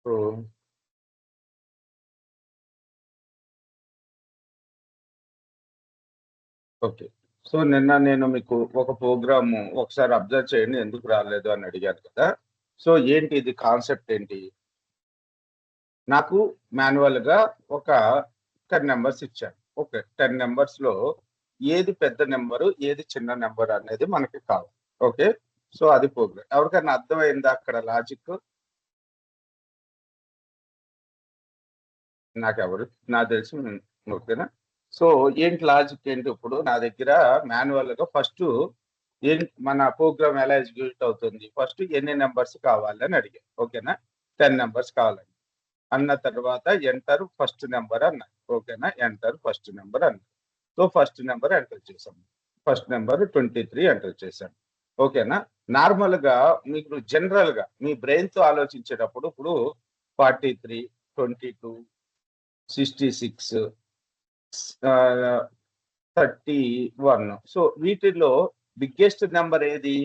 ఓహ్! Okay. So, నిన్న నేను మీకు ఒక ప్రోగ్రాము ఒకసారి అబ్జర్వ్ చేయండి ఎందుకు రాలేదు అని అడిగారు కదా! సో, ఏంటి ఇది కాన్సెప్ట్ ఏంటి? నాకు మాన్యువల్‌గా ఒక 10 నంబర్స్ ఇచ్చారు. ఓకే. 10 నంబర్స్‌లో ఏది పెద్ద నంబరు, ఏది చిన్న నంబర్ అనేది మనకి కావాలి. ఓకే. సో, అది ప్రోగ్రామ్. ఎవరికైనా అర్థమైందా అక్కడ లాజిక్కు? నాకెవరు నాకు తెలిసి ఓకేనా. సో, ఏంటి లాజిక్ ఏంటి ఇప్పుడు నా దగ్గర మాన్యువల్‌గా ఫస్టు మన ప్రోగ్రామ్ ఎలా ఎగ్జిక్యూట్ అవుతుంది? ఫస్ట్ ఎన్ని నంబర్స్ కావాలి అని అడిగాను. ఓకేనా. 10 నంబర్స్ కావాలని. అన్న తర్వాత ఎంటర్ ఫస్ట్ నంబర్ అన్నారు. ఓకేనా. ఎంటర్ ఫస్ట్ నంబర్ అన్నారు. సో, ఫస్ట్ నంబర్ ఎంటర్ చేశాం. ఫస్ట్ నంబర్ 23 ఎంటర్ చేశాను. ఓకేనా. నార్మల్‌గా మీకు జనరల్‌గా మీ బ్రెయిన్‌తో ఆలోచించేటప్పుడు ఇప్పుడు 43, 22, 66 ఆహ్, 31 సో, వీటిల్లో బిగ్గెస్ట్ నంబర్ ఏది?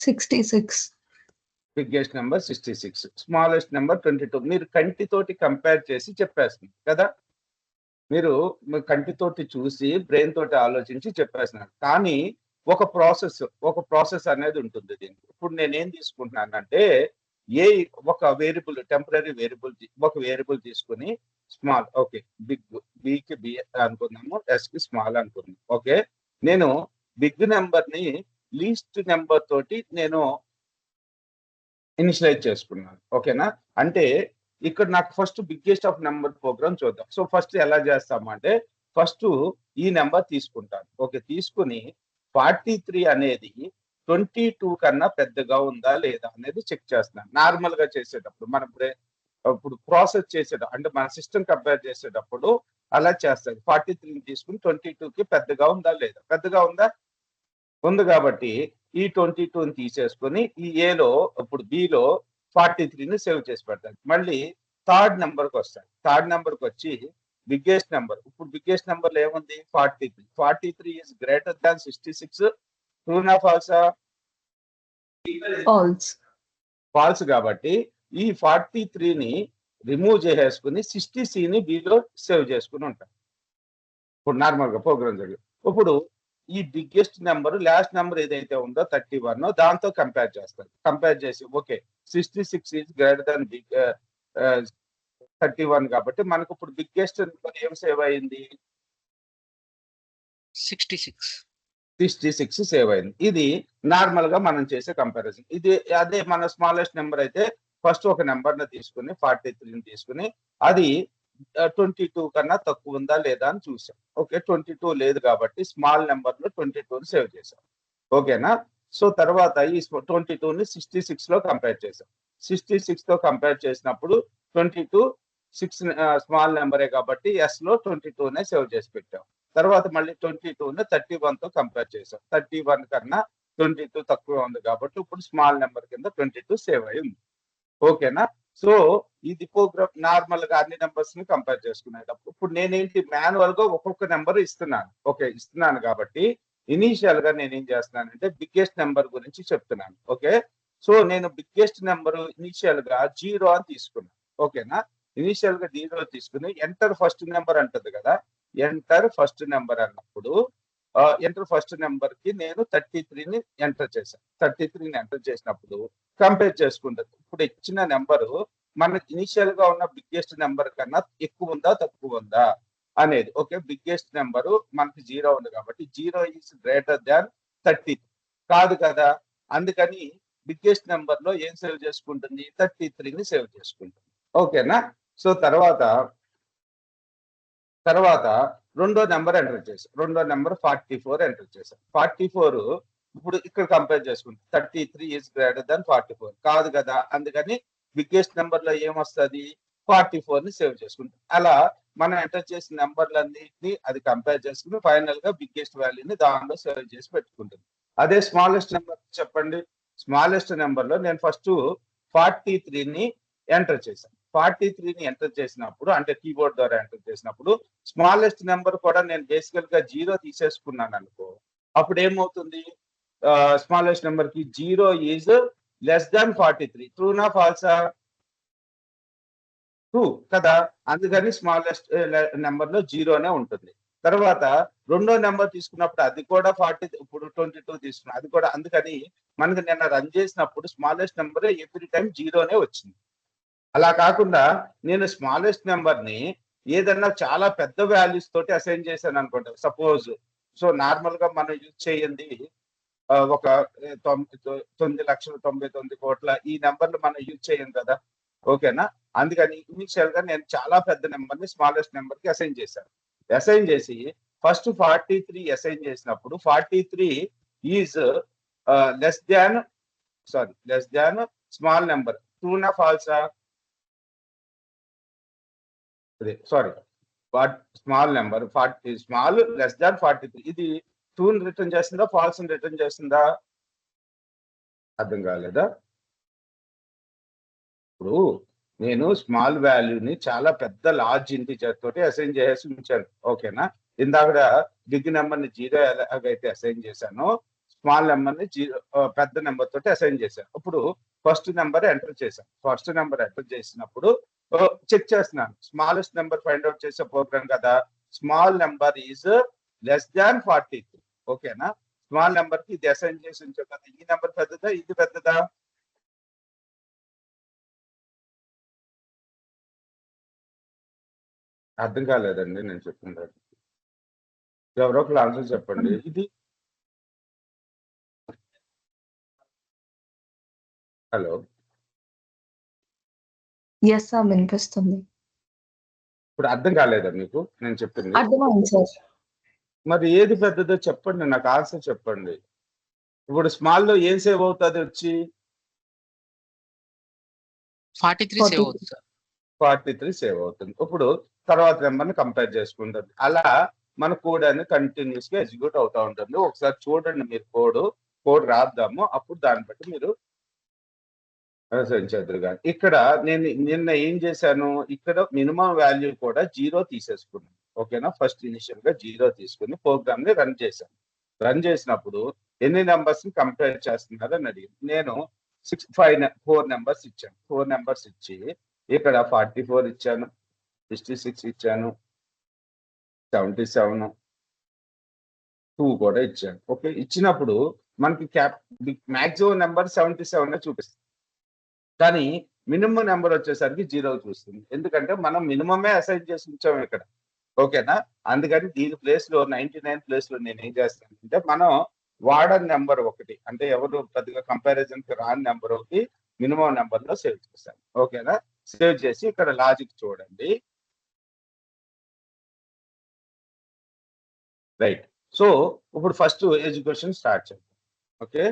66. Biggest number 66. Smallest number 22. మీరు కంటితోటి కంపేర్ చేసి చెప్పేస్తున్నారు కదా! మీరు మీ కంటితోటి చూసి బ్రెయిన్ తోటి ఆలోచించి చెప్పేస్తున్నారు. కానీ ఒక ప్రాసెస్ అనేది ఉంటుంది దీనికి. ఇప్పుడు నేనేం తీసుకుంటున్నానంటే ఏ ఒక వేరియబుల్ టెంపరరీ వేరియబుల్ ఒక వేరియబుల్ తీసుకొని స్మాల్ ఓకే. బిగ్‌కి బి అనుకుందాము. ఎస్‌కి స్మాల్ అనుకుందాం. ఓకే. నేను బిగ్ నంబర్‌ని లీస్ట్ నంబర్ తోటి నేను ఇనిషియలైజ్ చేసుకున్నాను. ఓకేనా. అంటే ఇక్కడ నాకు first biggest of number program చూద్దాం. సో, ఫస్ట్ ఎలా చేస్తామంటే ఫస్టు ఈ నంబర్ తీసుకుంటాను. ఓకే. తీసుకొని 43 అనేది 22 కన్నా పెద్దగా ఉందా? లేదా? అనేది చెక్ చేస్తున్నాను. నార్మల్‌గా చేసేటప్పుడు ఇప్పుడు ప్రాసెస్ అంటే మన సిస్టమ్ కంపేర్ చేసేటప్పుడు అలా చేస్తది. 43ని తీసుకొని 22కి పెద్దగా ఉందా? లేదా? పెద్దగా ఉందా? ఉంది కాబట్టి ఈ 22ని తీసేసుకొని ఈ ఏలో ఇప్పుడు బిలో 43ని సేవ్ చేసి పెడతాను. మళ్ళీ థర్డ్ నంబర్‌కొస్తాను. థర్డ్ నంబర్‌కొచ్చి బిగ్గెస్ట్ నంబర్. ఇప్పుడు బిగ్గెస్ట్ నంబర్‌లో ఏముంది? 43. 43 ఈస్ గ్రేటర్ థాన్ 66. ట్రూనా? ఫాల్సా? False. ఫాల్స్ కాబట్టి ఈ 43ని రిమూవ్ చేసేసుకొని 60సిని బిలో సేవ్ చేసుకొని ఉంటాను. ఇప్పుడు నార్మల్‌గా ప్రోగ్రామ్ జరిగి. ఇప్పుడు ఈ బిగ్గెస్ట్ నంబర్ లాస్ట్ నంబర్ ఏదైతే ఉందో 31 దాంతో కంపేర్ చేస్తాను. కంపేర్ చేసి ఓకే. 66 ఈస్ గ్రేటర్ థాన్ 31 కాబట్టి మనకు ఇప్పుడు బిగ్గెస్ట్ నంబర్ ఏం సేవ్ అయింది? 66. 66 సేవ్ అయింది. ఇది నార్మల్‌గా మనం చేసే కంపారిజన్. అదే మన స్మాలెస్ట్ నంబర్ అయితే ఫస్ట్ ఒక నంబర్‌ని తీసుకొని 43ని తీసుకొని అది 22 కన్నా తక్కువ ఉందా? లేదా? అని చూసాం. ఓకే. 22 లేదు కాబట్టి స్మాల్ నంబర్‌లో 22ని సేవ్ చేసాం. ఓకేనా. సో, తర్వాత ఈ 22ని 66లో కంపేర్ చేసాం. 66తో కంపేర్ చేసినప్పుడు 22 స్మాల్ నంబరే కాబట్టి యెస్‌లో 22నే సేవ్ చేసి పెట్టాం. తర్వాత మళ్ళీ 22ని 31తో కంపేర్ చేసాం. 31 కన్నా 22 తక్కువ ఉంది కాబట్టి ఇప్పుడు స్మాల్ నంబర్ కింద 22 సేవ్ అయ్యి ఉంది. ఓకేనా. సో, ఇది ప్రోగ్రామ్ నార్మల్‌గా అన్ని నంబర్స్‌ని కంపేర్ చేసుకునేటప్పుడు ఇప్పుడు నేనేంటి మాన్యువల్‌గా ఒక్కొక్క నంబర్ ఇస్తున్నాను. ఓకే. ఇస్తున్నాను కాబట్టి ఇనీషియల్‌గా నేనేం చేస్తున్నానంటే బిగ్గెస్ట్ నంబర్ గురించి చెప్తున్నాను. ఓకే. సో, నేను బిగ్గెస్ట్ నంబర్ ఇనీషియల్‌గా 0 అని తీసుకున్నాను. ఓకేనా. ఇనీషియల్‌గా 0 తీసుకొని ఎంటర్ ఫస్ట్ నంబర్ అంటది కదా! ఎంటర్ ఫస్ట్ నంబర్ అన్నప్పుడు ఎంటర్ ఫస్ట్ నంబర్‌కి నేను 33ని ఎంటర్ చేశాను. 33ని ఎంటర్ చేసినప్పుడు కంపేర్ చేసుకుంటది. ఇప్పుడు ఇచ్చిన నంబరు మనకి ఇనీషియల్‌గా ఉన్న బిగ్గెస్ట్ నంబర్ కన్నా ఎక్కువుందా? తక్కువుందా? అనేది. ఓకే. బిగ్గెస్ట్ నంబరు మనకి 0 ఉంది కాబట్టి 0 ఈస్ గ్రేటర్ థాన్ 30 కాదు కదా! అందుకని బిగ్గెస్ట్ నంబర్‌లో ఏం సేవ్ చేసుకుంటుంది? 33ని సేవ్ చేసుకుంటుంది. ఓకేనా. సో, తర్వాత రెండో నంబర్ ఎంటర్ చేశాం. రెండో నంబర్ 44 ఎంటర్ చేశాం. 44 ఇప్పుడు ఇక్కడ కంపేర్ చేసుకుంటే 33 ఈస్ గ్రేటర్ థాన్ 44 కాదు కదా! అందుకని బిగ్గెస్ట్ నంబర్‌లో ఏమొస్తది? 44ని సేవ్ చేసుకుంటాం. అలా మనం ఎంటర్ చేసిన నంబర్‌లన్నిటిని అది కంపేర్ చేసుకొని ఫైనల్‌గా బిగ్గెస్ట్ వాల్యూని దానిలో సేవ్ చేసి పెట్టుకుంటుంది. అదే స్మాలెస్ట్ నంబర్ చెప్పండి. స్మాలెస్ట్ నంబర్‌లో నేను ఫస్టు 43ని ఎంటర్ చేశాను. 43ని ఎంటర్ చేసినప్పుడు అంటే కీబోర్డ్ ద్వారా ఎంటర్ చేసినప్పుడు స్మాలెస్ట్ నంబర్ కూడా నేను బేసికల్‌గా 0 తీసేసుకున్నాననుకో. అప్పుడేమవుతుంది? స్మాలెస్ట్ నంబర్‌కి 0 ఈస్ లెస్ దాన్ 43 ట్రూనా ఫాల్సా? ట్రూ కదా, అందుకని స్మాలెస్ట్ నెంబర్ లో జీరోనే ఉంటుంది. తర్వాత రెండో నెంబర్ తీసుకున్నప్పుడు అది కూడా 40, ఇప్పుడు 22 తీసుకున్నాం, అది కూడా. అందుకని మనకి నిన్న రన్ చేసినప్పుడు స్మాలెస్ట్ నెంబర్ ఎవ్రీ టైం జీరోనే వచ్చింది. అలా కాకుండా నేను స్మాలెస్ట్ నెంబర్ ని ఏదన్నా చాలా పెద్ద వాల్యూస్ తోటి అసైన్ చేశాను అనుకోండి. సపోజ్ నార్మల్ గా మనం యూజ్ చేయండి ఒక 9,99,00,000 ఈ నెంబర్లు మనం యూజ్ చేయం కదా, ఓకేనా. అందుకని ఇనిషియల్ గా నేను చాలా పెద్ద నెంబర్ ని స్మాలెస్ట్ నెంబర్ కి అసైన్ చేశాను. అసైన్ చేసి ఫస్ట్ 43 అసైన్ చేసినప్పుడు 43 is less than small number. ట్రూనా ఫాల్సా? Sorry, small number 40 small less than 43 ఇది ట్రూని రిటర్న్ చేస్తుందా, ఫాల్స్ రిటర్న్ చేస్తుందా? అర్థం కాలేదా? ఇప్పుడు నేను స్మాల్ వాల్యూని చాలా పెద్ద లార్జ్ ఇంటిజర్ తోటి అసైన్ చేసి ఉంచాను, ఓకేనా. ఇందాక బిగ్ నెంబర్ ని జీరో ఎలాగైతే అసైన్ చేశానో స్మాల్ నెంబర్ ని పెద్ద నెంబర్ తోటి అసైన్ చేశాను. ఇప్పుడు ఫస్ట్ నెంబర్ ఎంటర్ చేశాను. ఫస్ట్ నెంబర్ ఎంటర్ చేసినప్పుడు చెక్ చేస్తున్నాను, స్మాలెస్ట్ నెంబర్ ఫైండ్ అవుట్ చేసే ప్రోగ్రామ్ కదా. Small number is less than 43, ఓకేనా. స్మాల్ నెంబర్ కి ఇది అసైన్ చేసి ఉంచాం కదా, ఈ నెంబర్ పెద్దదా, ఇది పెద్దదా? అర్థం కాలేదండి నేను చెప్పింది. ఎవరో ఒకరు ఆన్సర్ చెప్పండి. ఇది హలో, ఎస్ సార్, వినిపిస్తుంది. ఇప్పుడు అర్థం కాలేదా మీకు నేను చెప్పింది? అర్థమైంది సార్. మరి ఏది పెద్దదో చెప్పండి, నాకు ఆన్సర్ చెప్పండి. ఇప్పుడు స్మాల్ లో ఏం సేవ్ అవుతుంది వచ్చి? 43 సేవ్ అవుతుంది సార్. 43 సేవ్ అవుతుంది. ఇప్పుడు తర్వాత నెంబర్ని కంపేర్ చేసుకుంటుంది. అలా మన కోడ్ అనేది కంటిన్యూస్ గా ఎగ్జిక్యూట్ అవుతా ఉంటుంది. ఒకసారి చూడండి మీరు కోడ్ రాద్దాము, అప్పుడు దాన్ని బట్టి మీరు అనుసరించేద్దరు. కానీ ఇక్కడ నేను నిన్న ఏం చేశాను, ఇక్కడ మినిమం వాల్యూ కూడా జీరో తీసేసుకున్నాను, ఓకేనా. ఫస్ట్ ఇనిషియల్ గా జీరో తీసుకుని ప్రోగ్రామ్ ని రన్ చేశాను. రన్ చేసినప్పుడు ఎన్ని నెంబర్స్ ని కంపేర్ చేస్తున్నారు అని అడిగింది. నేను 4 నెంబర్స్ ఇచ్చాను. 4 నెంబర్స్ ఇచ్చి ఇక్కడ 44 ఇచ్చాను, 66 ఇచ్చాను, 77, 2 కూడా ఇచ్చాను. ఓకే, ఇచ్చినప్పుడు మనకి మాక్సిమం నెంబర్ 77 చూపిస్తుంది, కానీ మినిమం నెంబర్ వచ్చేసరికి 0 చూస్తుంది. ఎందుకంటే మనం మినిమమే అసైన్ చేసి ఉంచాము ఇక్కడ, ఓకేనా. అందుకని దీని ప్లేస్ లో 99 ప్లేస్ లో నేను ఏం చేస్తానంటే మనం వాడని నెంబర్ ఒకటి, అంటే ఎవరు పెద్దగా కంపారిజన్ కి రాని నెంబర్ ఒకటి మినిమం నెంబర్ లో సేవ్ చేస్తాను, ఓకేనా. సేవ్ చేసి ఇక్కడ లాజిక్ చూడండి. రైట్. సో ఇప్పుడు ఫస్ట్ ఎడ్యుకేషన్ స్టార్ట్ చేద్దాం. ఓకే,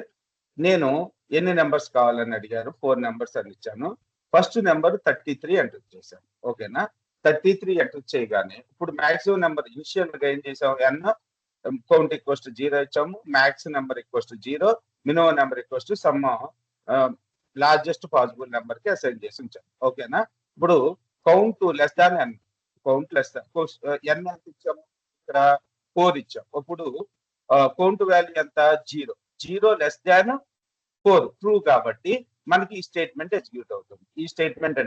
నేను ఎన్ని నెంబర్స్ కావాలని అడిగారు, 4 నెంబర్స్ అని ఇచ్చాను. ఫస్ట్ నెంబర్ 33 ఎంటర్ చేశాను, ఓకేనా. 33 ఎంటర్ చేయగానే ఇప్పుడు మాక్సిమం నెంబర్ ఇనిషియల్ గా ఏం చేసాము, ఎన్ కౌంట్ ఈక్వల్స్ టు 0 ఇచ్చాము, max number equals to 0, minimum number equals to some largest possible number కి అసైన్ చేసి ఉంచాను, ఓకేనా. ఇప్పుడు కౌంట్ లెస్ దాన్ ఎన్, కౌంట్ లెస్ దాన్ ఎన్ ఎంత ఇచ్చాము, ఇక్కడ 4 ఇచ్చాం. ఇప్పుడు కౌంట్ వాల్యూ ఎంత, 0 లెస్ దాన్ 4 ట్రూ కాబట్టి మనకి ఈ స్టేట్మెంట్ ఎగ్జిక్యూట్ అవుతుంది. ఈ స్టేట్మెంట్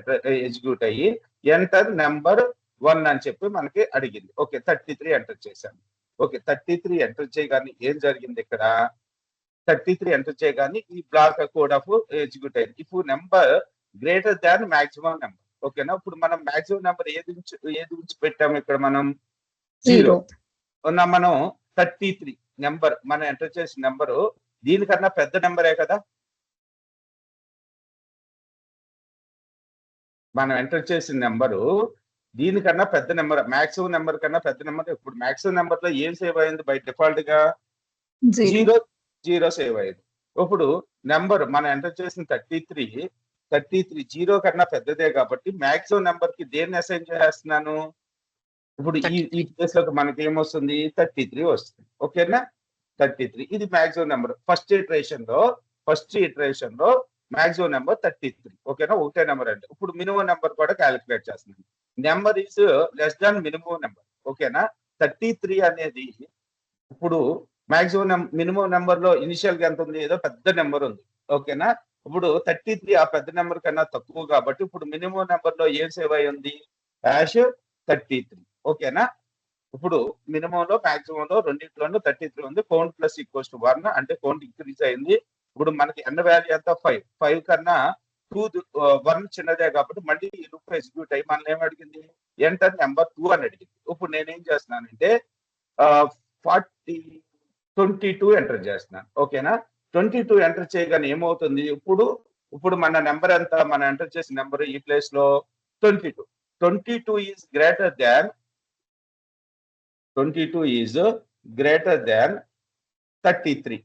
ఎగ్జిక్యూట్ అయ్యి ఎంటర్ నెంబర్ 1 అని చెప్పి మనకి అడిగింది. ఓకే, 33 ఎంటర్ చేశాను. ఓకే, 33 ఎంటర్ చేయగానే ఏం జరిగింది, ఇక్కడ 33 ఎంటర్ చేయగానే ఈ బ్లాక్ కోడ్ ఆఫ్ ఎగ్జిక్యూట్ అయింది. ఇప్పుడు number greater than maximum number, ఓకేనా. ఇప్పుడు మనం మాక్సిమం నెంబర్ ఏది ఉంచి పెట్టాము, ఇక్కడ మనం 0 ఉన్న, మనం 33 నెంబర్ మనం ఎంటర్ చేసిన నెంబరు దీనికన్నా పెద్ద నెంబరే కదా. మనం ఎంటర్ చేసిన నెంబరు దీనికన్నా పెద్ద నెంబర్, మాక్సిమం నెంబర్ కన్నా పెద్ద నెంబర్. ఇప్పుడు మాక్సిమం నెంబర్ లో ఏం సేవ్ అయింది, బై డిఫాల్ట్ గా 0 సేవ్ అయింది. ఇప్పుడు నెంబర్ మనం ఎంటర్ చేసిన 33 0 కన్నా పెద్దదే కాబట్టి మాక్సిమం నెంబర్ కి దేన్ని అసైన్ చేస్తున్నాను, ఇప్పుడు ఈ ప్లేస్ లో మనకి ఏమొస్తుంది, 33 వస్తుంది, ఓకేనా. 33 ఇది మాక్సిమం నెంబర్. ఫస్ట్ ఇటరేషన్ లో మాక్సిమం నెంబర్ 33, ఓకేనా. ఒకటే నెంబర్ అంటే ఇప్పుడు మినిమం నెంబర్ కూడా క్యాలిక్యులేట్ చేస్తున్నాను. Number is less than minimum number, ఓకేనా. 33 అనేది ఇప్పుడు మాక్సిమం మినిమం నెంబర్ లో ఇనిషియల్ గా ఎంత ఉంది, ఏదో పెద్ద నెంబర్ ఉంది, ఓకేనా. ఇప్పుడు 33 ఆ పెద్ద నెంబర్ కన్నా తక్కువ కాబట్టి ఇప్పుడు మినిమం నెంబర్ లో ఏం సేవ్ అయి ఉంది హ్యాష్ 33 ఓకేనా. ఇప్పుడు మినిమం లో మాక్సిమం లో రెండింటిలోనూ 33 ఉంది. కౌంట్ ప్లస్ ఈక్వల్స్ టు 1 అంటే కౌంట్ ఇంక్రీజ్ అయింది. ఇప్పుడు మనకి ఎన్ వాల్యూ ఎంత 5 కన్నా 2 1 చిన్నదే కాబట్టి మళ్ళీ ఈ లూప్ ఎగ్జిక్యూట్ అయ్యి మనల్ని ఏం అడిగింది ఎంటర్ నెంబర్ 2 అని అడిగింది. ఇప్పుడు నేనేం చేస్తున్నానంటే 22 ఎంటర్ చేస్తున్నాను ఓకేనా. 22 ఎంటర్ చేయగానే ఏమవుతుంది ఇప్పుడు మన నెంబర్ ఎంత మనం ఎంటర్ చేసిన నెంబర్ ఈ ప్లేస్ లో 22 ఈజ్ గ్రేటర్ దాన్ 33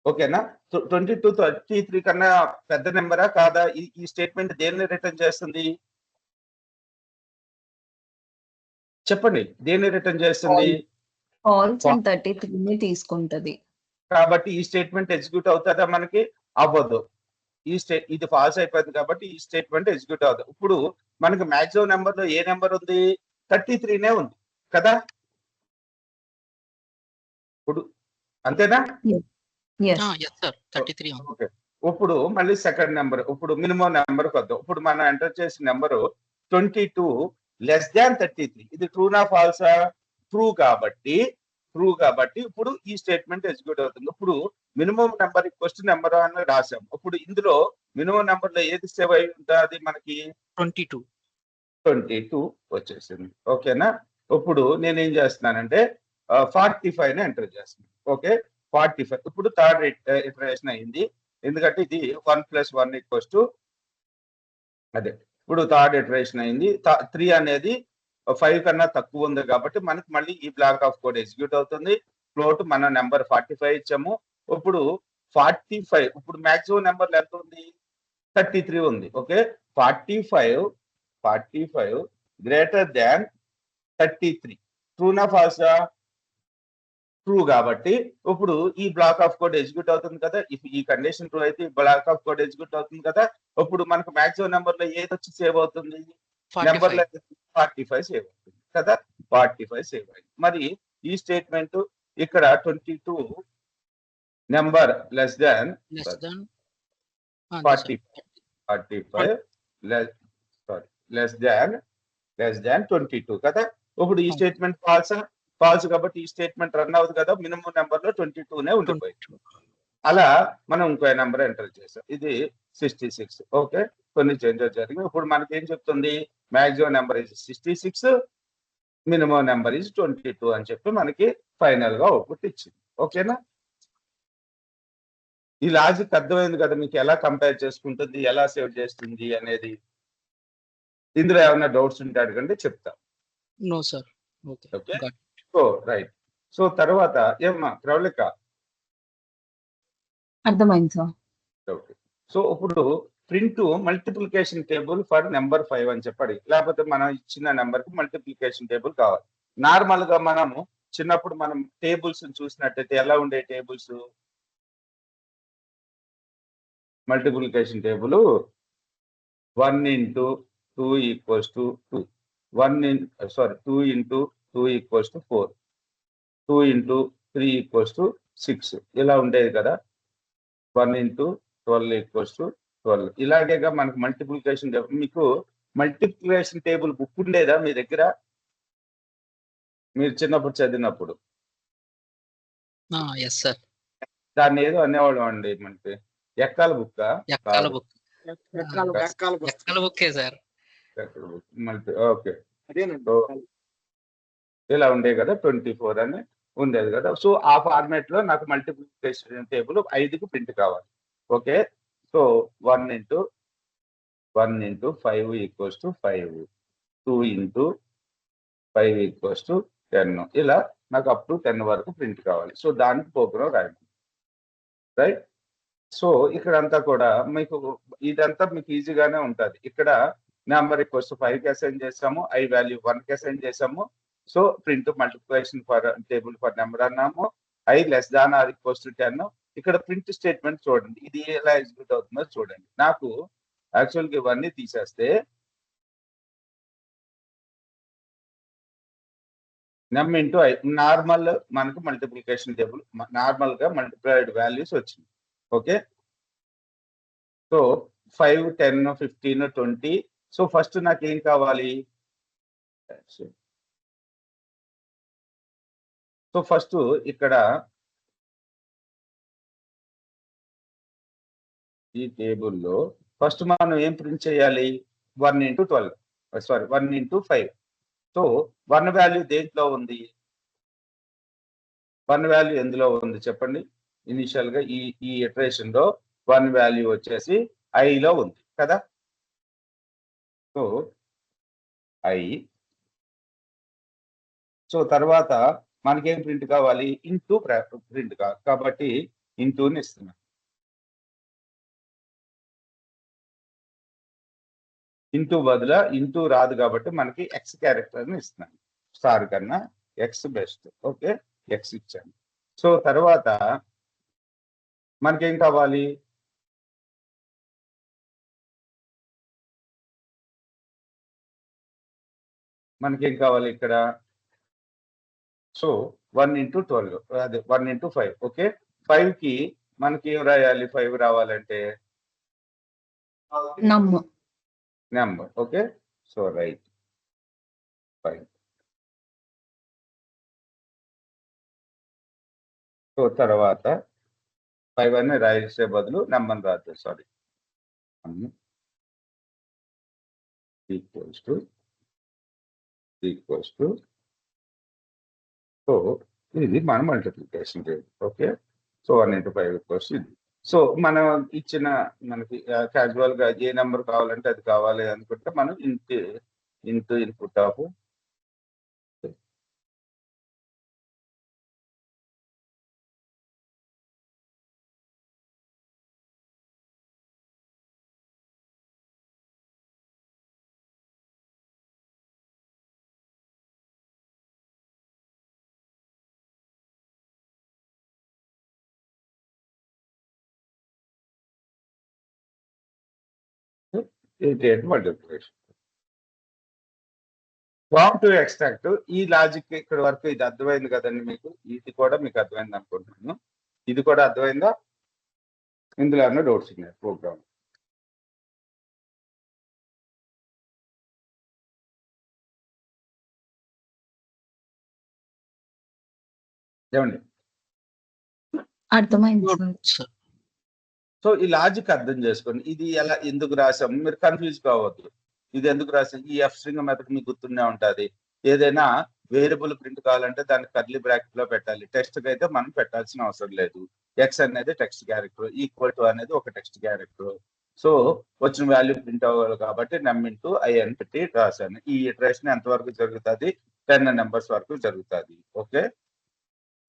ఓకేనా. 22 33 కన్నా పెద్ద నెంబరా కాదా? ఈ స్టేట్మెంట్ దేన్ని రిటర్న్ చేస్తుంది చెప్పండి, దేన్ని రిటర్న్ చేస్తుంది? ఫాల్స్ అండ్ 33 తీసుకుంటది. కాబట్టి ఈ స్టేట్మెంట్ ఎగ్జిక్యూట్ అవుతుందా మనకి? అవ్వదు. ఇది ఫాల్స్ అయిపోయింది కాబట్టి ఈ స్టేట్మెంట్ ఎగ్జిక్యూట్ అవుతుంది. ఇప్పుడు మనకి మాక్సిమం నెంబర్ లో ఏ నెంబర్ ఉంది 33నే ఉంది కదా. ఇప్పుడు అంతేనా? Yes. ఎస్ సార్ 33 ఉంది. ఓకే. ఇప్పుడు మళ్ళీ సెకండ్ నెంబర్, ఇప్పుడు మినిమం నెంబర్ వద్దాం. ఇప్పుడు మనం ఎంటర్ చేసిన నెంబరు 22 లెస్ దాన్ 33. ఇది ట్రూనా ఫాల్సా? ట్రూ కాబట్టి ఇప్పుడు ఈ స్టేట్మెంట్ ఎగ్జిక్యూట్ అవుతుంది. ఇప్పుడు మినిమం నెంబర్ ఫస్ట్ నెంబర్ అని రాసాం. ఇప్పుడు ఇందులో మినిమం నెంబర్ లో ఏది సేవ్ అయి ఉంటుంది మనకి? 22 వచ్చేసింది ఓకేనా. ఇప్పుడు నేనేం చేస్తున్నానంటే 45 ఎంటర్ చేస్తున్నాను. ఓకే 45. ఇప్పుడు థర్డ్ ఇటరేషన్ అయింది, ఎందుకంటే ఇది 1 + 1 = అదే. ఇప్పుడు థర్డ్ ఇటరేషన్ అయింది. 3 అనేది 5 కన్నా తక్కువ ఉంది కాబట్టి మనకి మళ్ళీ ఈ బ్లాక్ ఆఫ్ కోడ్ ఎగ్జిక్యూట్ అవుతుంది. ఫ్లోట్ మన నెంబర్ 45 ఇచ్చాము. ఇప్పుడు 45 ఇప్పుడు మాక్సిమం నెంబర్ ఎంత ఉంది 33 ఉంది. ఓకే 45 గ్రేటర్ దాన్ 33 ట్రూనా ఫాల్సా? ట్రూ కాబట్టి ఇప్పుడు ఈ బ్లాక్ ఆఫ్ కోడ్ ఎగ్జిక్యూట్ అవుతుంది కదా. ఈ కండిషన్ ట్రూ అయితే బ్లాక్ ఆఫ్ కోడ్ ఎగ్జిక్యూట్ అవుతుంది కదా. ఇప్పుడు మనకు మాక్సిమం నెంబర్ లో ఏది వచ్చి సేవ్ అవుతుంది? నెంబర్ లో 45 సేవ్ అవుతుంది కదా. 45 సేవ్ అయింది. మరి ఈ స్టేట్మెంట్ ఇక్కడ 22 number less than 45 less than 22 కదా. ఇప్పుడు ఈ స్టేట్మెంట్ ఫాల్స్ కాబట్టి ఈ స్టేట్మెంట్ రన్ అవుతుంది కదా. మినిమం నెంబర్ లో 22నే ఉండిపోయింది. అలా మనం ఇంకో నెంబర్ ఎంటర్ చేసాం. ఇది 66. ఓకే కొన్ని చేంజెస్ జరిగి ఇప్పుడు మనకి ఏం చెప్తుంది? Maximum number is 66, minimum number is 22 అని చెప్పి మనకి ఫైనల్ గా అవుట్పుట్ ఇచ్చింది. ఓకేనా. ఈ లాజిక్ అర్థమైంది కదా మీకు? ఎలా కంపేర్ చేసుకుంటుంది, ఎలా సేవ్ చేస్తుంది అనేది. ఇందులో ఏమైనా డౌట్స్ ఉంటే అడగండి, చెప్తా. No sir. Okay so right. So తర్వాత ఏమ్మా ప్రవళిక? అర్థమైంది సార్. ఓకే. సో ఇప్పుడు print multiplication table for number 5 అని చెప్పాడు. లేకపోతే మనం ఇచ్చిన నెంబర్ కి మల్టిప్లికేషన్ టేబుల్ కావాలి. నార్మల్ గా మనము చిన్నప్పుడు మనం టేబుల్స్ చూసినట్టయితే ఎలా ఉండే టేబుల్స్? మల్టిప్లికేషన్ టేబుల్ 1 × 2 = 2, 2 × 2 = 4, 2 × 3 = 6 ఇలా ఉండేది కదా. 1 × 12 = 12 ఇలాగేగా మనకు మల్టిప్లికేషన్ టేబుల్. మీకు మల్టిప్లికేషన్ టేబుల్ బుక్ ఉండేదా మీ దగ్గర మీరు చిన్నప్పుడు చదివినప్పుడు? Yes sir. దాన్ని ఏదో అనేవాళ్ళం అండి మనకి, ఎక్కాల బుక్. ఎక్కాల బుక్కే సార్. ఓకే ఇలా ఉండే కదా 24 అని ఉండేది కదా. సో ఆ ఫార్మాట్ లో నాకు మల్టిప్లికేషన్ టేబుల్ 5కి ప్రింట్ కావాలి. ఓకే సో 1 × 5 = 5, 2 × 5 = 10 ఇలా నాకు అప్ టు 10 వరకు ప్రింట్ కావాలి. సో దానికి ప్రోగ్రామ్ రాయండి. రైట్. సో ఇక్కడ అంతా కూడా మీకు ఇదంతా మీకు ఈజీగానే ఉంటుంది. ఇక్కడ నెంబర్ = 5కి అసైన్ చేసాము, ఐ వాల్యూ 1కి అసైన్ చేసాము. So print multiplication for table for number అన్నాము. I less than or equals to 10. ఇక్కడ ప్రింట్ స్టేట్మెంట్ చూడండి, ఇది ఎలా ఎగ్జిక్యూట్ అవుతుందో చూడండి. నాకు యాక్చువల్గా ఇవన్నీ తీసేస్తే నమ్ ఇంటూ ఐ నార్మల్ మనకు మల్టిప్లికేషన్ టేబుల్ నార్మల్ గా మల్టిప్లైడ్ వాల్యూస్ వచ్చింది. Okay so 5, 10, 15, 20. సో ఫస్ట్ నాకేం కావాలి? సో ఫస్ట్ ఇక్కడ ఈ టేబుల్లో ఫస్ట్ మనం ఏం ప్రింట్ చేయాలి? 1 into 12, sorry 1 into 5. So 1 value దేంట్లో ఉంది? 1 వాల్యూ ఎందులో ఉంది చెప్పండి? ఇనిషియల్ గా ఈ ఇటరేషన్ లో 1 వాల్యూ వచ్చేసి I లో ఉంది కదా. So I. సో తర్వాత మనకేం ప్రింట్ కావాలి? ఇంటూ ప్రింట్ కాబట్టి ఇంటూని ఇస్తున్నాం. ఇంటూ బదుల ఇంటూ రాదు కాబట్టి మనకి ఎక్స్ క్యారెక్టర్ ని ఇస్తున్నాను. స్టార్ కన్నా ఎక్స్ బెస్ట్. ఓకే, ఎక్స్ ఇచ్చాను. సో తర్వాత మనకేం కావాలి? మనకేం కావాలి ఇక్కడ? సో 1 into 12, అదే 1 into 5. ఓకే, 5 కి మనకి ఏం రాయాలి? 5 రావాలంటే number. Okay, so right 5. So తర్వాత 5 అని రాసే బదులు నెంబర్ రాదు. సారీ, ఈక్వల్స్ టు సో ఇది మన multiplication rate. Okay, so 1 into 5 equals ఇది. సో మనం ఇచ్చిన మనకి క్యాజువల్ గా ఏ నెంబర్ కావాలంటే అది కావాలి అనుకుంటే మనం into input of multiplication. Form to extract. ఈ లాజిక్ ఇక్కడ వరకు ఇది అర్థమైంది కదండి మీకు? ఇది కూడా మీకు అర్థమైంది అనుకుంటున్నాను. ఇది కూడా అర్థమైందా? ఇందులో ఏమన్నా డౌట్స్ ఉన్నాయి ప్రోగ్రామ్? ఏమండి? అర్థమైంది సార్. సో ఈ లాజిక్ అర్థం చేసుకోండి. ఇది ఎలా ఎందుకు రాసాం మీరు కన్ఫ్యూజ్ కావద్దు. ఇది ఎందుకు రాసాం? ఈ ఎఫ్ స్ట్రింగ్ మెథడ్ మీకు గుర్తుండే ఉంటుంది. ఏదైనా వేరియబుల్ ప్రింట్ కావాలంటే దాన్ని కర్లీ బ్రాకెట్ లో పెట్టాలి. టెక్స్ట్ కి అయితే మనం పెట్టాల్సిన అవసరం లేదు. ఎక్స్ అనేది టెక్స్ట్ క్యారెక్టర్, ఈక్వల్ టు అనేది ఒక టెక్స్ట్ క్యారెక్టర్. సో వచ్చిన వాల్యూ ప్రింట్ అవ్వాలి కాబట్టి నెమ్ ఇంటూ ఐ అని పెట్టి రాశాను. ఈ ఇటరేషన్ ఎంతవరకు జరుగుతుంది? 10 నెంబర్స్ వరకు జరుగుతుంది. Okay,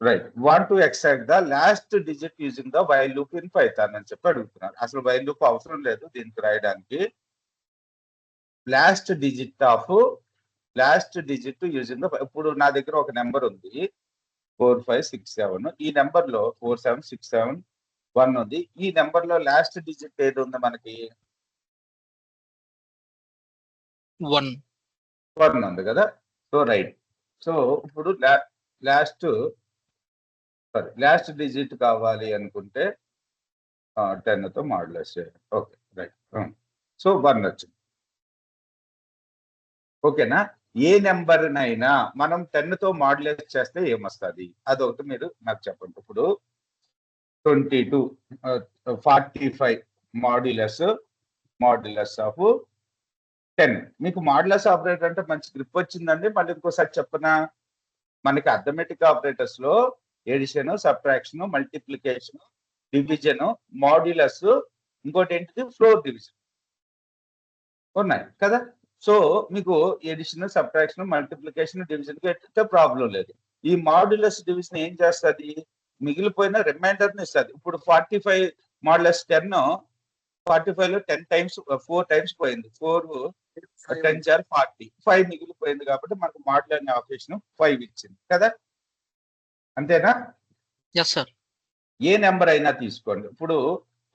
right. Want to extract the last digit using the while loop in Python అని చెప్పి అడుగుతున్నారు. అసలు వైల్ లూప్ అవసరం లేదు దీనికి రాయడానికి. లాస్ట్ డిజిట్ యూజింగ్ ద, ఇప్పుడు నా దగ్గర ఒక నెంబర్ ఉంది 4567. ఈ నెంబర్ లో 47671 ఉంది. ఈ నెంబర్ లో లాస్ట్ డిజిట్ ఏది ఉంది మనకి? 1 ఉంది కదా. So right. సో ఇప్పుడు లాస్ట్ డిజిట్ కావాలి అనుకుంటే 10 తో మాడ్యులస్ చేయాలి. Okay, right. సో 1 వచ్చింది. ఓకేనా? ఏ నెంబర్ నైనా మనం 10 తో మాడ్యులస్ చేస్తే ఏమొస్తుంది అదొకటి మీరు నాకు చెప్పండి. ఇప్పుడు 22, 45 మాడ్యులస్ ఆఫ్ 10. మీకు మాడ్యులస్ ఆపరేటర్ అంటే మంచి గ్రిప్ వచ్చిందండి. మళ్ళీ ఇంకోసారి చెప్పనా? మనకి అర్థమెటిక్ ఆపరేటర్స్ లో addition, subtraction, multiplication, division, modulus, ఇంకోటి ఏంటిది ఫ్లోర్ డివిజన్ ఉన్నాయి కదా. సో మీకు ఎడిషన్, సబ్ట్రాక్షన్, మల్టిప్లికేషన్, డివిజన్ కి ప్రాబ్లం లేదు. ఈ మాడ్యులస్ డివిజన్ ఏం చేస్తుంది? మిగిలిపోయిన రిమైండర్ ని ఇస్తుంది. ఇప్పుడు 45 మాడ్యులస్ 10, 45 లో 10 టైమ్స్ 4 టైమ్స్ పోయింది. 4 10 × 40, 5 మిగిలిపోయింది కాబట్టి మనకు మాడ్యులర్ అనే ఆపరేషన్ 5 ఇచ్చింది కదా. అంతేనా? Yes sir. ఏ నెంబర్ అయినా తీసుకోండి. ఇప్పుడు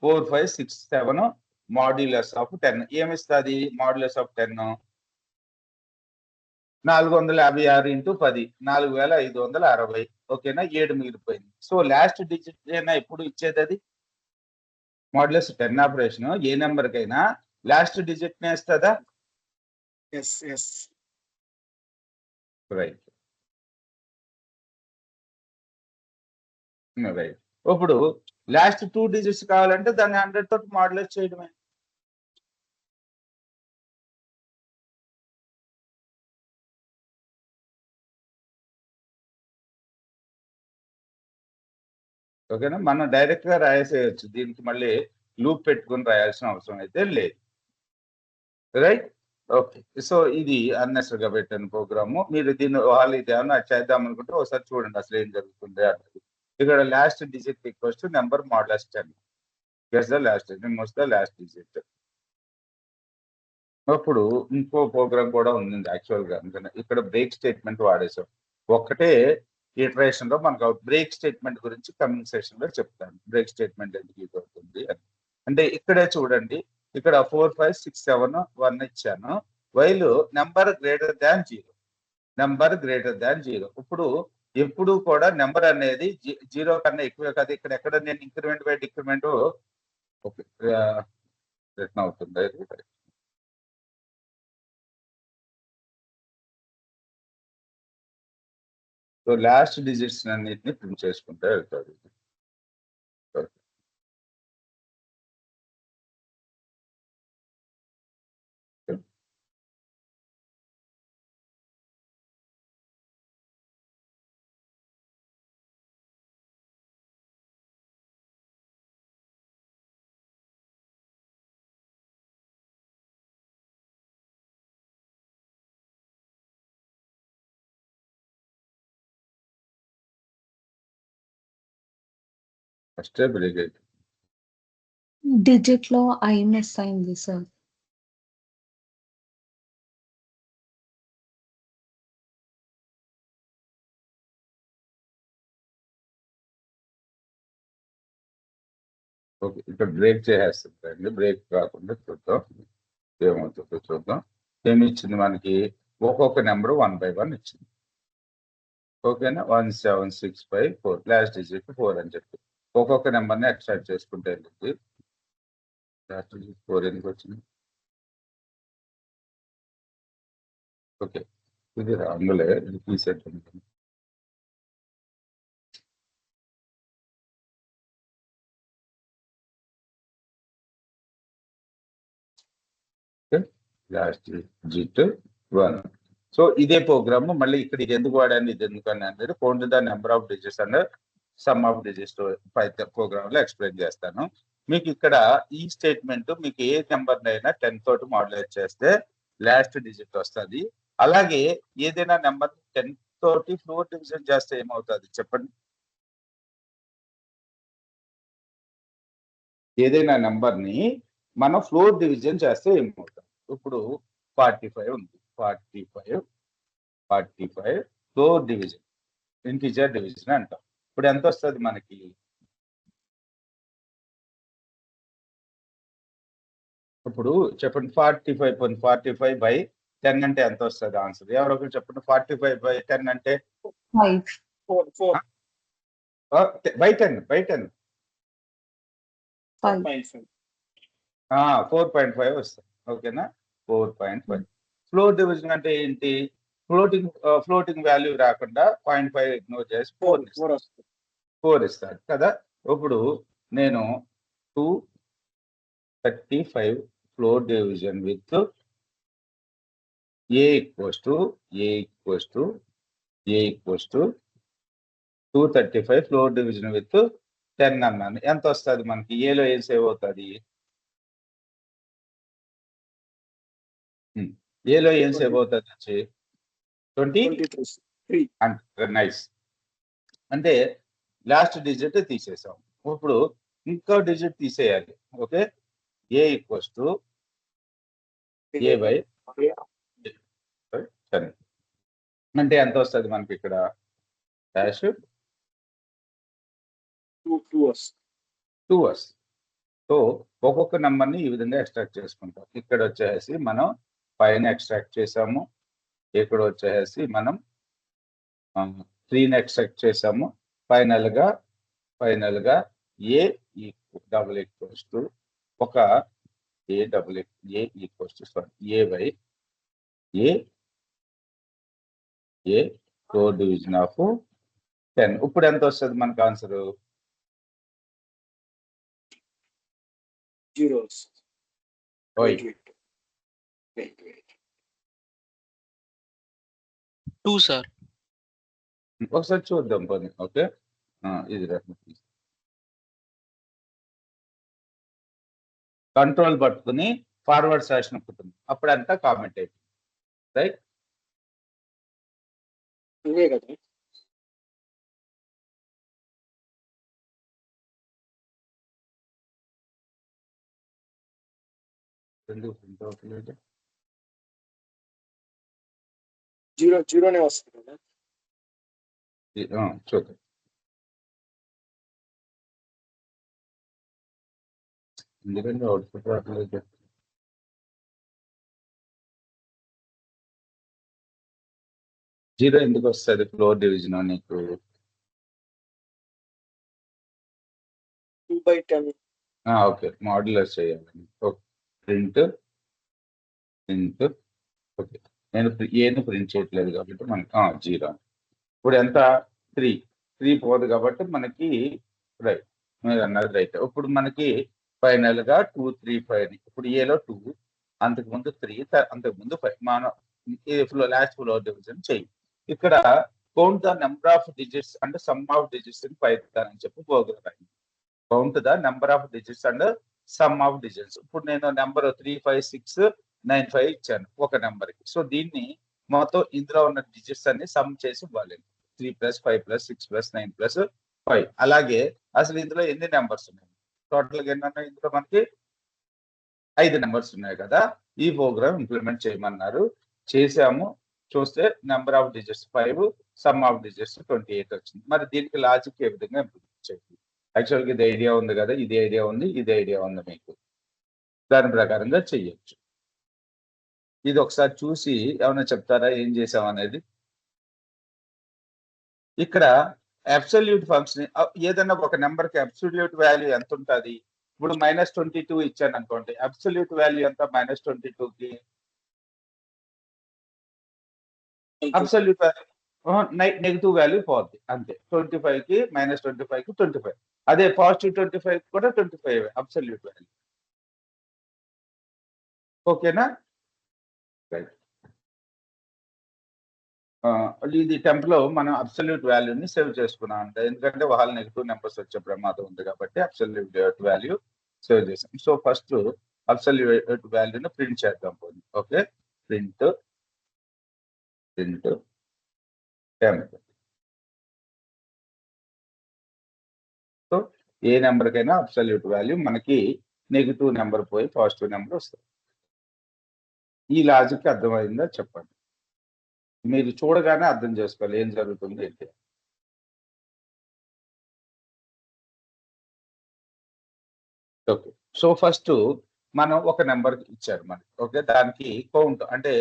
4567 మాడ్యులస్ ఆఫ్ 10 ఏమిస్తుంది? Modulus of 10 456 × 10, 4560. ఓకేనా? 7 మిగిలిపోయింది. సో లాస్ట్ డిజిట్ అయినా ఎప్పుడు ఇచ్చేది అది మాడ్యులస్ 10 ఆపరేషన్ ఏ నెంబర్ కైనా లాస్ట్ డిజిట్ నే ఇస్తుందా? Yes right. రైట్. ఇప్పుడు లాస్ట్ 2 డిజిట్స్ కావాలంటే దాన్ని 100 తోటి మాడ్యులేట్ చేయడమే. ఓకేనా? మనం డైరెక్ట్ గా రాసేయచ్చు, దీనికి మళ్ళీ లూప్ పెట్టుకుని రాయాల్సిన అవసరం అయితే లేదు. రైట్. ఓకే. సో ఇది అన్నెసరిగా పెట్టిన ప్రోగ్రాము. మీరు దీన్ని వాళ్ళు ఇది ఏమన్నా చేద్దాం అనుకుంటే ఒకసారి చూడండి అసలు ఏం జరుగుతుంది అన్నది. ఇక్కడ last digit equals to number modulus 10. Guess the last digit, most the last digit. అప్పుడు ఇంకో ప్రోగ్రామ్ కూడా ఉంది యాక్చువల్ గా. అందుకని ఇక్కడ బ్రేక్ స్టేట్మెంట్ వాడేసాం. ఒక్కటే ఇటరేషన్ లో మనకు బ్రేక్ స్టేట్మెంట్ గురించి కమింగ్ సెషన్ లో చెప్తాను. బ్రేక్ స్టేట్మెంట్ ఎందుకు యూజ్ అవుతుంది అని. అంటే ఇక్కడే చూడండి, ఇక్కడ 4 5 6 7 1 ఇచ్చాను. While number greater than 0. Number greater than 0. ఇప్పుడు ఎప్పుడు కూడా నెంబర్ అనేది 0 కన్నా ఎక్కువే కాదు. ఇక్కడ ఎక్కడ నేను increment by decrement okay return అవుతుంది. సో లాస్ట్ డిజిట్స్ అన్నిటిని ప్రింట్ చేసుకుంటూ వెళ్తారు. ఫస్ట్ బ్రేక్ అయితే డిజిట్ లో ఐ మిస్ అయింది సార్. ఓకే, ఇక్కడ బ్రేక్ చేసేస్తుందండి. బ్రేక్ కాకుండా చూద్దాం ఏమవుతుందో చూద్దాం. ఏమి ఇచ్చింది మనకి? ఒక్కొక్క నెంబర్ 1 by 1 ఇచ్చింది. ఓకేనా? 1 7 6 5 4 లాస్ట్ డిజిట్ 4 అని చెప్పి ఒక్కొక్క నెంబర్ని ఎక్స్ట్రాక్ట్ చేసుకుంటే వెళ్ళింది. లాస్ట్ డిజిట్ 4 ఎందుకు వచ్చింది? ఓకే, ఇది రాంగులే, ఇది తీసేద్దాం. Last digit 1. సో ఇదే ప్రోగ్రామ్ మళ్ళీ ఇక్కడ ఇది ఎందుకు వాడాను, ఇది ఎందుకు అని అనేది count the number of digits and sum of digits program లో ఎక్స్ప్లెయిన్ చేస్తాను. మీకు ఇక్కడ ఈ స్టేట్మెంట్ మీకు ఏ నెంబర్ అయినా 10 తోటి మాడ్యులేట్ చేస్తే లాస్ట్ డిజిట్ వస్తుంది. అలాగే ఏదైనా నెంబర్ 10 తోటి ఫ్లోర్ డివిజన్ చేస్తే ఏమవుతుంది చెప్పండి? ఏదైనా నెంబర్ ని మనం ఫ్లోర్ డివిజన్ చేస్తే ఏమవుతుంది? ఇప్పుడు 45 ఉంది. 45 ఫ్లోర్ డివిజన్, ఇంటిజర్ డివిజన్ అంటాం. ఇప్పుడు ఎంత వస్తుంది మనకి? ఇప్పుడు చెప్పండి, 45 by 10 అంటే ఎంత వస్తుంది ఆన్సర్? ఎవరొకరు చెప్పండి. 45 by 10 అంటే 5 by 10 4.5 వస్తుంది. ఓకేనా? 4.5. ఫ్లోర్ డివిజన్ అంటే ఏంటి? ఫ్లోటింగ్ వాల్యూ రాకుండా 0.5 ఇగ్నోర్ చేసి 4 ఇస్తాడు కదా. ఇప్పుడు నేను 235 floor division with A equals to 235 floor division with 10 అన్నాను. ఎంత వస్తుంది మనకి? ఏలో ఏం సేవ్ అవుతుంది? ఏలో ఏం సేవ్ అవుతుంది వచ్చి 23. నైస్. అంటే లాస్ట్ డిజిట్ తీసేసాం. ఇప్పుడు ఇంకో డిజిట్ తీసేయాలి. Okay, A equals to A by 10 అంటే ఎంత వస్తుంది మనకి ఇక్కడ? డాష్ 2 వస్తుంది. సో ఒక్కొక్క నెంబర్ని ఈ విధంగా ఎక్స్ట్రాక్ట్ చేసుకుంటాం. ఇక్కడ వచ్చేసి మనం పైన ఎక్స్ట్రాక్ట్ చేసాము. ఇక్కడ వచ్చేసి మనం 3ని ఎక్స్ట్రాక్ట్ చేసాము. ఫైనల్ గా ఏ డబుల్ ఈక్వల్స్ టు ఒక a double a equals to sorry a by a road division of 10. ఇప్పుడు ఎంత వస్తుంది మనకు ఆన్సర్? 0. Wait. Wait. 2 సార్. ఒకసారి చూద్దాం పని. ఓకే, ఇది కంట్రోల్ పట్టుకుని ఫార్వర్డ్ స్లాష్ నొక్కుతుంది, అప్పుడు అంతా కామెంట్ అయిపోయింది. రైట్, ఇవే కదా. జీరోనే వస్తుంది కదా. చూద్దాం. ఎందుకంటే అవుట్పుట్ రావట్లేదు. జీరో ఎందుకు వస్తుంది ఫ్లోర్ డివిజన్ నీకు? 2/10. ఓకే, మాడ్యులర్ చేయాలి. ఓకే, ప్రింట్ ఓకే, నేను ఏను ప్రింట్ చేయట్లేదు కాబట్టి మనకి 0. ఇప్పుడు ఎంత? 3 పోదు కాబట్టి మనకి రైట్, మీరు అన్నది రైట్. ఇప్పుడు మనకి ఫైనల్ గా 2 3 5. ఇప్పుడు ఏలో 2, అంతకుముందు 3, అంతకుముందు 5. మనం లాస్ట్ ఫ్లోర్ డివిజన్ చెయ్యి. ఇక్కడ count the number of digits and sum of digits in Python అని చెప్పి program. Count the number of digits and sum of digits. ఇప్పుడు నేను నెంబర్ 3 5 6 9 5 ఇచ్చాను ఒక నెంబర్ కి. సో దీన్ని మొత్తం ఇందులో ఉన్న డిజిట్స్ అన్ని సమ్ చేసి ఇవ్వాలి. 3 + 5 + 6 + 9 + 5. అలాగే అసలు ఇందులో ఎన్ని నెంబర్స్ ఉన్నాయి? టోటల్ గా ఎన్ని ఉన్నాయి? ఇందులో మనకి 5 నెంబర్స్ ఉన్నాయి కదా. ఈ ప్రోగ్రామ్ ఇంప్లిమెంట్ చేయమన్నారు, చేసాము. చూస్తే number of digits 5, some of digits 28 వచ్చింది. మరి దీనికి లాజిక్ ఏ విధంగా ఇంప్లిమెంట్ చేయాలి? యాక్చువల్గా ఇది ఐడియా ఉంది కదా, ఇది ఐడియా ఉంది మీకు. దాని ప్రకారంగా చెయ్యొచ్చు. ఇది ఒకసారి చూసి ఏమైనా చెప్తారా ఏం చేసాం అనేది? ఇక్కడ అబ్సల్యూట్ ఫంక్షన్, ఏదైనా ఒక నెంబర్ కి అబ్సల్యూట్ వాల్యూ ఎంత ఉంటుంది? ఇప్పుడు -22 ఇచ్చాను అనుకోండి, అబ్సల్యూట్ వాల్యూ ఎంత -22కి? అబ్సల్యూట్ వాల్యూ నెగిటివ్ వాల్యూ పోద్ది అంతే. 25కి -25కి 25. అదే పాజిటివ్ 25 కూడా 25 అబ్సల్యూట్ వాల్యూ. ఓకేనా? రైట్. ఇది టెంప్ లో మనం అబ్సల్యూట్ వాల్యూని సేవ్ చేసుకున్నాం అంట, ఎందుకంటే వాళ్ళ నెగిటివ్ నెంబర్స్ వచ్చే ప్రమాదం ఉంది కాబట్టి అబ్సల్యూట్ వాల్యూ సేవ్ చేసాం. సో ఫస్ట్ అబ్సల్యూట్ వాల్యూని ప్రింట్ చేద్దాం. Okay, print temp. సో ఏ నెంబర్కైనా అబ్సల్యూట్ వాల్యూ మనకి నెగిటివ్ నెంబర్ పోయి పాజిటివ్ నెంబర్ వస్తుంది. ఈ లాజిక్ అర్థమైందా చెప్పండి? మీరు చూడగానే అర్థం చేసుకోవాలి ఏం జరుగుతుంది ఏంటి. ఓకే, సో ఫస్ట్ మనం ఒక నెంబర్ ఇచ్చారు మనకి. ఓకే, దానికి కౌంట్ అంటే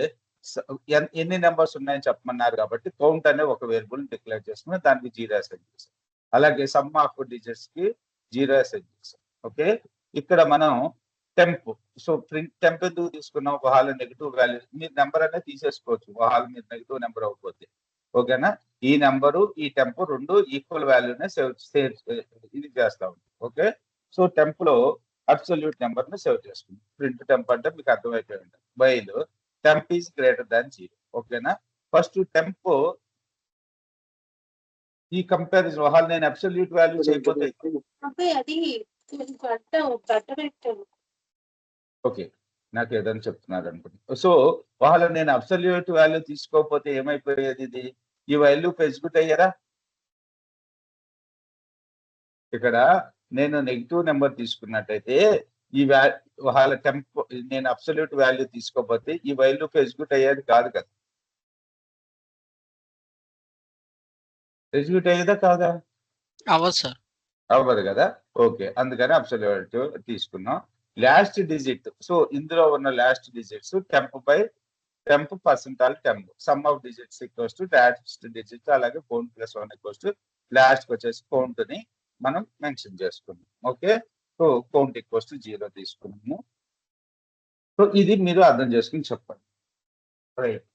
ఎన్ని నెంబర్స్ ఉన్నాయని చెప్పమన్నారు కాబట్టి కౌంట్ అనే ఒక వేరియబుల్ డిక్లేర్ చేసుకుని దానికి 0 అసైన్ చేసాం. అలాగే సమ్ ఆఫ్ డిజిట్స్ కి 0 అసైన్ చేసాం. ఓకే, ఇక్కడ మనం టెంప్. సో టెంప్ ఎందుకు తీసుకున్నాం? వాళ్ళ నెగిటివ్ వాల్యూ మీరు నెంబర్ అనేది తీసేసుకోవచ్చు, వాళ్ళ మీరు నెగిటివ్ నెంబర్ అవ్వకపోతే. ఓకేనా? ఈ నెంబరు ఈ టెంప్ రెండు ఈక్వల్ వాల్యూనే ఇది చేస్తా ఉంది. ఓకే, సో టెంప్ లో అబ్సల్యూట్ నెంబర్ ని సేవ్ చేసుకుంది. ప్రింట్ టెంప్ అంటే మీకు అర్థమైపోయి ఉంటుంది. While temp is greater than 0. ఓకేనా? ఫస్ట్ టెంప్ ఈ కంపారిజన్ వాళ్ళు నేను అబ్సల్యూట్ వాల్యూ చేయకపోతే ఓకే, నాకు ఏదైనా చెప్తున్నారు అనుకుంటున్నా. సో వాళ్ళ నేను అబ్సల్యూట్ వాల్యూ తీసుకోకపోతే ఏమైపోయేది? ఇది ఈ వాల్యూ ఎగ్జిక్యూట్ అయ్యారా? ఇక్కడ నేను నెగిటివ్ నెంబర్ తీసుకున్నట్టయితే ఈ వాళ్ళ టెంప్ నేను అబ్సల్యూట్ వాల్యూ తీసుకోకపోతే ఈ వాల్యూ ఎగ్జిక్యూట్ అయ్యేది కాదు కదా. ఎగ్జిక్యూట్ అయ్యేదా కాదా? అవ్వదు సార్. అవ్వదు కదా. ఓకే, అందుకని అబ్సల్యూట్ తీసుకున్నాం. లాస్ట్ డిజిట్, సో ఇందులో ఉన్న last digits temp by temp పర్సెంటాల్ temp. Sum of digits equals to last digit, అలాగే కౌంట్ +1 ఈక్వల్స్ టు లాస్ట్ వచ్చేసి కౌంట్ ని మనం మెన్షన్ చేసుకున్నాం. Okay, so count equals to 0 తీసుకున్నాము. సో ఇది మీరు అర్థం చేసుకుని చెప్పండి. రైట్,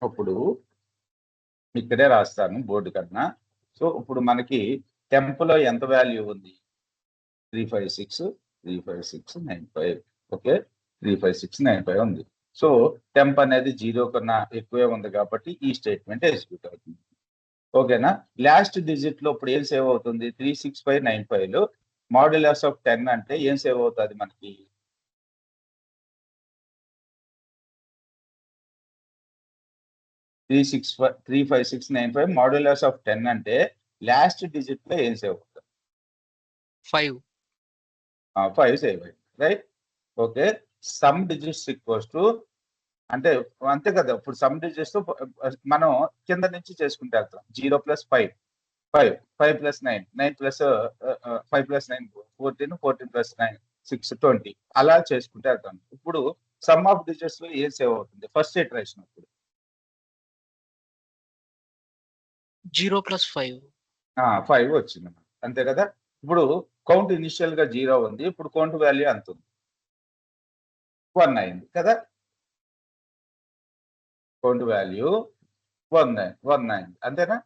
ఇప్పుడు ఇక్కడే రాస్తాను బోర్డు కన్నా. సో ఇప్పుడు మనకి టెంప్ లో ఎంత వాల్యూ ఉంది? 35695. ఓకే, 35695 ఉంది. సో టెంప్ అనేది 0 కన్నా ఎక్కువే ఉంది కాబట్టి ఈ స్టేట్మెంట్ ఎగ్జిక్యూట్ అవుతుంది. ఓకేనా? లాస్ట్ డిజిట్ లో ఇప్పుడు ఏం సేవ్ అవుతుంది? 36595 లో మాడ్యులస్ ఆఫ్ 10 అంటే ఏం సేవ్ అవుతుంది మనకి? 35695 మాడ్యులస్ ఆఫ్ 10 అంటే లాస్ట్ డిజిట్ లో ఏం సేవ్ అవుతుంది? 5. 5 సేవ్ అయింది. Right, okay. Some digits equals to అంటే అంతే కదా. ఇప్పుడు సమ్ డిజిట్స్ మనం కింద నుంచి చేసుకుంటే వెళ్తాం. 0 + 5 5 5 + 9 9 + 5 + 9 14 14 + 9 6 20 అలా చేసుకుంటే వెళ్తాం. ఇప్పుడు సమ్ ఆఫ్ డిజిట్స్ లో ఏం సేవ్ అవుతుంది? ఫస్ట్ ఇటరేషన్ అప్పుడు 0 + 5. 5 వచ్చింది, అంతే కదా. ఇప్పుడు కౌంట్ ఇనిషియల్ గా 0 ఉంది, ఇప్పుడు కౌంట్ వాల్యూ ఎంత ఉంది? 1 అయింది కదా. కౌంట్ వాల్యూ 1 అయింది, అంతేనా?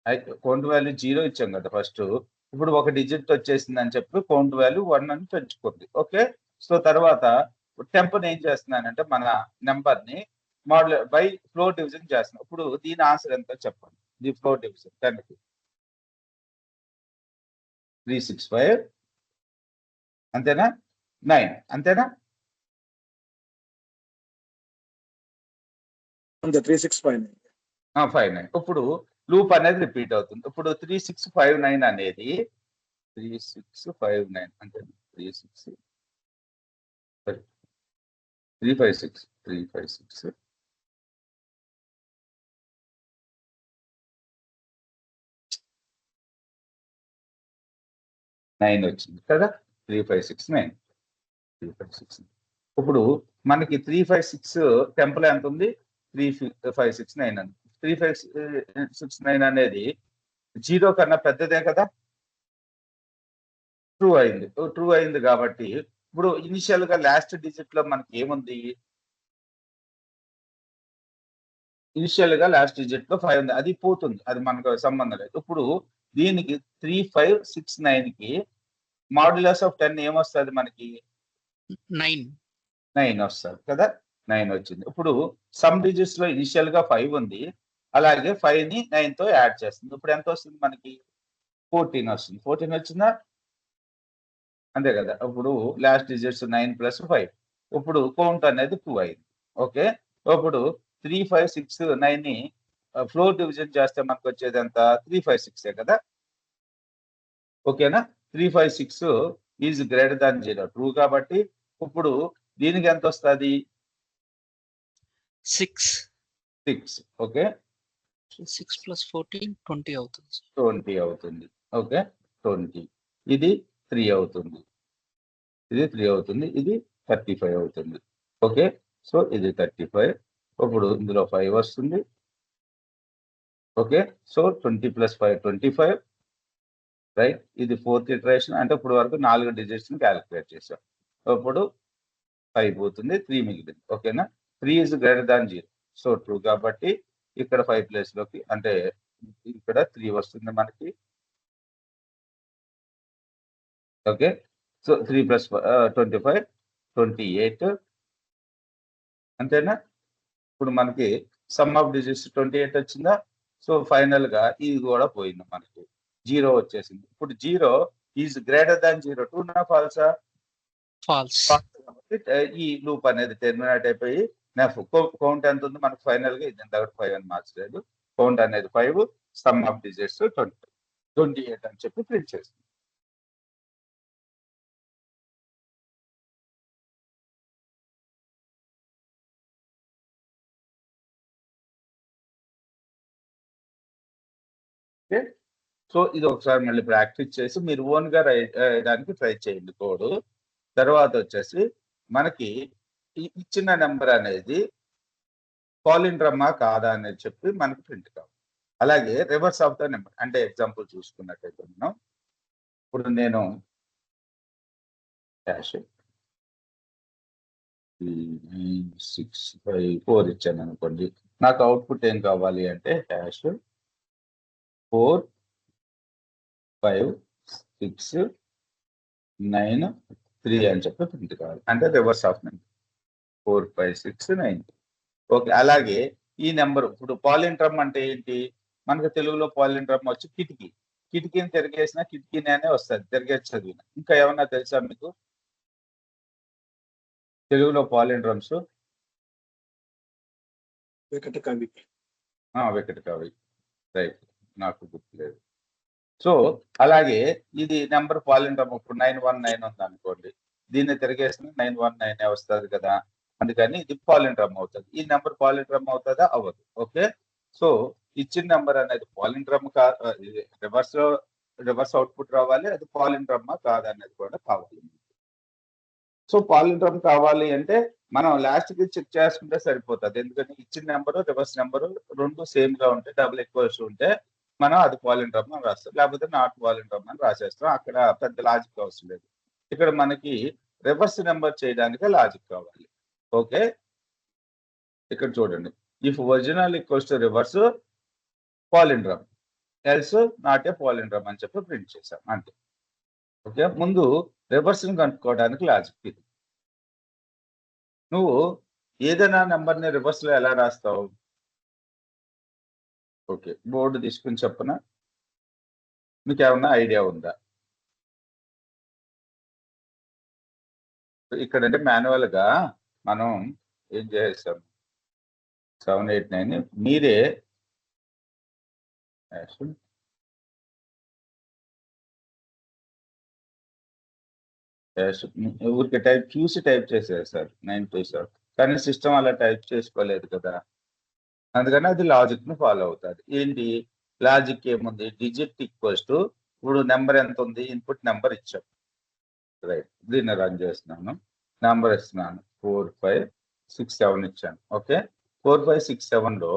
అయితే కౌంట్ వాల్యూ 0 ఇచ్చాం కదా ఫస్ట్. ఇప్పుడు ఒక డిజిట్ వచ్చేసింది అని చెప్పి కౌంట్ వాల్యూ 1 అని పెంచుకుంది. ఓకే, సో తర్వాత టెంప్ని ఏం చేస్తున్నానంటే మన నెంబర్ ని బై ఫ్లోర్ డివిజన్ చేస్తున్నాం. ఇప్పుడు దీని ఆన్సర్ ఎంత చెప్పండి? ది ఫ్లోర్ డివిజన్ 10 కి 365 అంతేనా? 9 అంతేనా? అంతే 365. 59. ఇప్పుడు లూప్ అనేది రిపీట్ అవుతుంది. ఇప్పుడు 3659 అనేది 3659 అంటే 356 9 వచ్చింది కదా. 3569 356. ఇప్పుడు మనకి 356 టెంపుల్ ఎంత ఉంది? 3569 అని. 3569 అనేది 0 కన్నా పెద్దదే కదా. ట్రూ అయింది కాబట్టి ఇప్పుడు ఇనిషియల్ గా లాస్ట్ డిజిట్ లో మనకి ఏముంది? ఇనిషియల్ గా లాస్ట్ డిజిట్ లో 5 ఉంది, అది పోతుంది, అది మనకు సంబంధం లేదు. ఇప్పుడు దీనికి 3569 కి మాడ్యులస్ ఆఫ్ 10 ఏమొస్తుంది మనకి? 9. 9 వస్తుంది కదా. 9 వచ్చింది. ఇప్పుడు సమ్ డిజిట్స్ లో ఇనిషియల్ గా 5 ఉంది, అలాగే 5 ని 9 తో యాడ్ చేస్తుంది. ఇప్పుడు ఎంత వస్తుంది మనకి? 14 వస్తుంది. 14 వచ్చిందా? అంతే కదా. ఇప్పుడు లాస్ట్ డిజిట్స్ 9 + 5. ఇప్పుడు కౌంట్ అనేది 2 అయింది. ఓకే, ఇప్పుడు 3569 ని ఫ్లోర్ డివిజన్ చేస్తే మనకు వచ్చేది ఎంత? 356 కదా. ఓకేనా? 356 ఈజ్ గ్రేటర్ దాన్ 0 ట్రూ కాబట్టి ఇప్పుడు దీనికి ఎంత వస్తుంది? 6. 6. ఓకే, 6 + 14 20 అవుతుంది. 20 అవుతుంది. ఓకే, 20. ఇది 3 అవుతుంది, ఇది 3 అవుతుంది, ఇది 35 అవుతుంది. ఓకే, సో ఇది 35. ఇప్పుడు ఇందులో 5 వస్తుంది. Okay, so 20 + 5 25. రైట్, ఇది 4th ఇటరేషన్ అంటే ఇప్పుడు వరకు 4 డిజిట్స్ ని క్యాలిక్యులేట్ చేసాం. ఇప్పుడు 5 పోతుంది, 3 మిగిలింది. ఓకేనా? 3 is greater than 0 so true కాబట్టి ఇక్కడ 5 ప్లేస్ లోకి అంటే ఇక్కడ 3 వస్తుంది మనకి. ఓకే, సో 3 + 25 28 అంతేనా? ఇప్పుడు మనకి సమ్ ఆఫ్ డిజిట్స్ 28 వచ్చిందా. సో ఫైనల్ గా ఇది కూడా పోయింది, మనకి 0 వచ్చేసింది. ఇప్పుడు 0 ఈజ్ గ్రేటర్ దాన్ 0 ట్రూనా ఫాల్సా? ఫాల్స్. ఈ లూప్ అనేది టెర్మినేట్ అయిపోయి కౌంట్ ఎంత ఉంది మనకు? ఫైనల్ గా ఇది ఎంత? 5 అని మార్చలేదు. కౌంట్ అనేది 5, సమ్ ఆఫ్ డిజిట్స్ 28 అని చెప్పి ప్రింట్ చేస్తుంది. ఓకే, సో ఇది ఒకసారి మళ్ళీ ప్రాక్టీస్ చేసి మీరు ఓన్ గా రాయడానికి ట్రై చేయండి కోడ్. తర్వాత వచ్చేసి మనకి ఇచ్చిన నెంబర్ అనేది పాలిండ్రమా కాదా అనేది చెప్పి మనకి ప్రింట్ కావాలి. అలాగే రివర్స్ ఆఫ్ ద నెంబర్ అంటే ఎగ్జాంపుల్ చూసుకున్నట్టయితే మనం ఇప్పుడు నేను క్యాష్ 654 ఇచ్చాను అనుకోండి. నాకు అవుట్పుట్ ఏం కావాలి అంటే క్యాష్ 4 5 6 9 3 అని చెప్పి ప్రింట్ కావాలి. అంటే రివర్స్ ఆఫ్ నెంబర్ 4 5 6 9. ఓకే. అలాగే ఈ నెంబర్ ఇప్పుడు పాలిండ్రమ్ అంటే ఏంటి? మనకు తెలుగులో పాలిండ్రమ్ వచ్చి కిటికీ. కిటికీని తిరిగేసిన కిటికీని అనే వస్తది. తిరిగేసి చదివిన. ఇంకా ఏమన్నా తెలుసా మీకు? తెలుగులో పాలిండ్రమ్స్ వికట కవి. వికట కవి. రైట్. నాకు గుర్తులేదు. సో అలాగే ఇది నెంబర్ పాలిండ్రమ్ ఇప్పుడు 919 ఉందనుకోండి. దీన్ని తిరిగేసిన 919 వస్తది కదా! అందుకని ఇది పాలిండ్రమ్ అవుతది. ఈ నెంబర్ పాలిండ్రమ్ అవుతదా? అవ్వదు. ఓకే. సో ఇచ్చిన నెంబర్ అనేది పాలిండ్రమ్ ఇది రివర్స్ అవుట్పుట్ రావాలి. అది పాలిండ్రమ్మా కాదనేది కూడా కావాలి. సో పాలిండ్రమ్ కావాలి అంటే మనం లాస్ట్‌కి చెక్ చేసుకుంటే సరిపోతది. ఎందుకంటే ఇచ్చిన నెంబరు, రివర్స్ నెంబరు 2 సేమ్‌గా ఉంటే డబుల్ ఈక్వల్స్ ఉంటే మనం అది పాలిండ్రమ్ అని రాస్తాం. లేకపోతే నాట్ పాలిండ్రమ్ అని రాసేస్తాం. అక్కడ పెద్ద లాజిక్ అవసరం లేదు. ఇక్కడ మనకి రివర్స్ నెంబర్ చేయడానికి లాజిక్ కావాలి. ఓకే. ఇక్కడ చూడండి. If original equals to reverse palindrome else not a palindrome అని చెప్పి ప్రింట్ చేసాం అంతే. ఓకే. ముందు రివర్స్‌ని కనుక్కోవడానికి లాజిక్ ఇది. నువ్వు ఏదైనా నంబర్‌ని రివర్స్‌లో ఎలా రాస్తావు? ఓకే. బోర్డ్ తీసుకొని చెప్పనా? మీకేమన్నా ఐడియా ఉందా? ఇక్కడంటే మాన్యువల్‌గా మనం ఏం చేసేసాం 789 మీరే ఊరికే చూసి టైప్ చేసేసారు 927. కానీ సిస్టమ్ అలా టైప్ చేసుకోలేదు కదా! అందుకని అది లాజిక్‌ని ఫాలో అవుతది. ఏంటి? లాజిక్ ఏముంది? డిజిట్ ఈక్వల్స్ టు ఇప్పుడు నంబర్ ఎంత ఉంది? ఇన్‌పుట్ నంబర్ ఇచ్చాం. రైట్. దీన్ని రన్ చేస్తున్నాను. నంబర్ ఇస్తున్నాను. 4 5 6 7 ఇచ్చాను. ఓకే. 4 5 6 7లో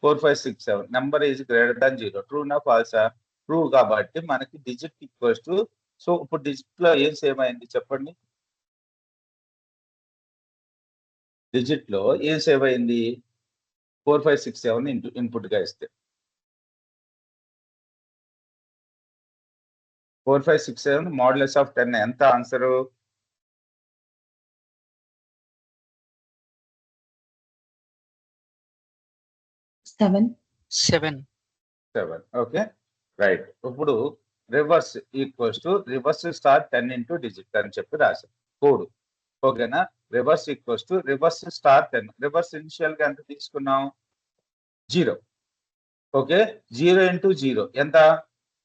4 5 6 7 నంబర్ ఈస్ గ్రేటర్ థాన్ 0. ట్రూనా? ఫాల్సా? ట్రూ కాబట్టి మనకి డిజిట్ ఈక్వల్స్ టు సో ఇప్పుడు డిజిట్‌లో ఏం సేవ్ అయింది చెప్పండి? డిజిట్‌లో ఏం సేవ్ అయింది? 4 5 6 7 ఇన్పుట్‌గా ఇస్తే. 4 5 6 7 మోడ్యులస్ ఆఫ్ 10 ఎంత ఆన్సరు? 7. 7. 7. ఓకే. రైట్. ఇప్పుడు reverse equals to reverse star 10 into digit అని చెప్పి రాసాం. కోడ్. ఓకేనా? Reverse equals to reverse star 10. Reverse ఇనిషియల్‌గా ఎంత తీసుకున్నాం? 0. ఓకే. 0 ఇంటూ 0 ఎంత?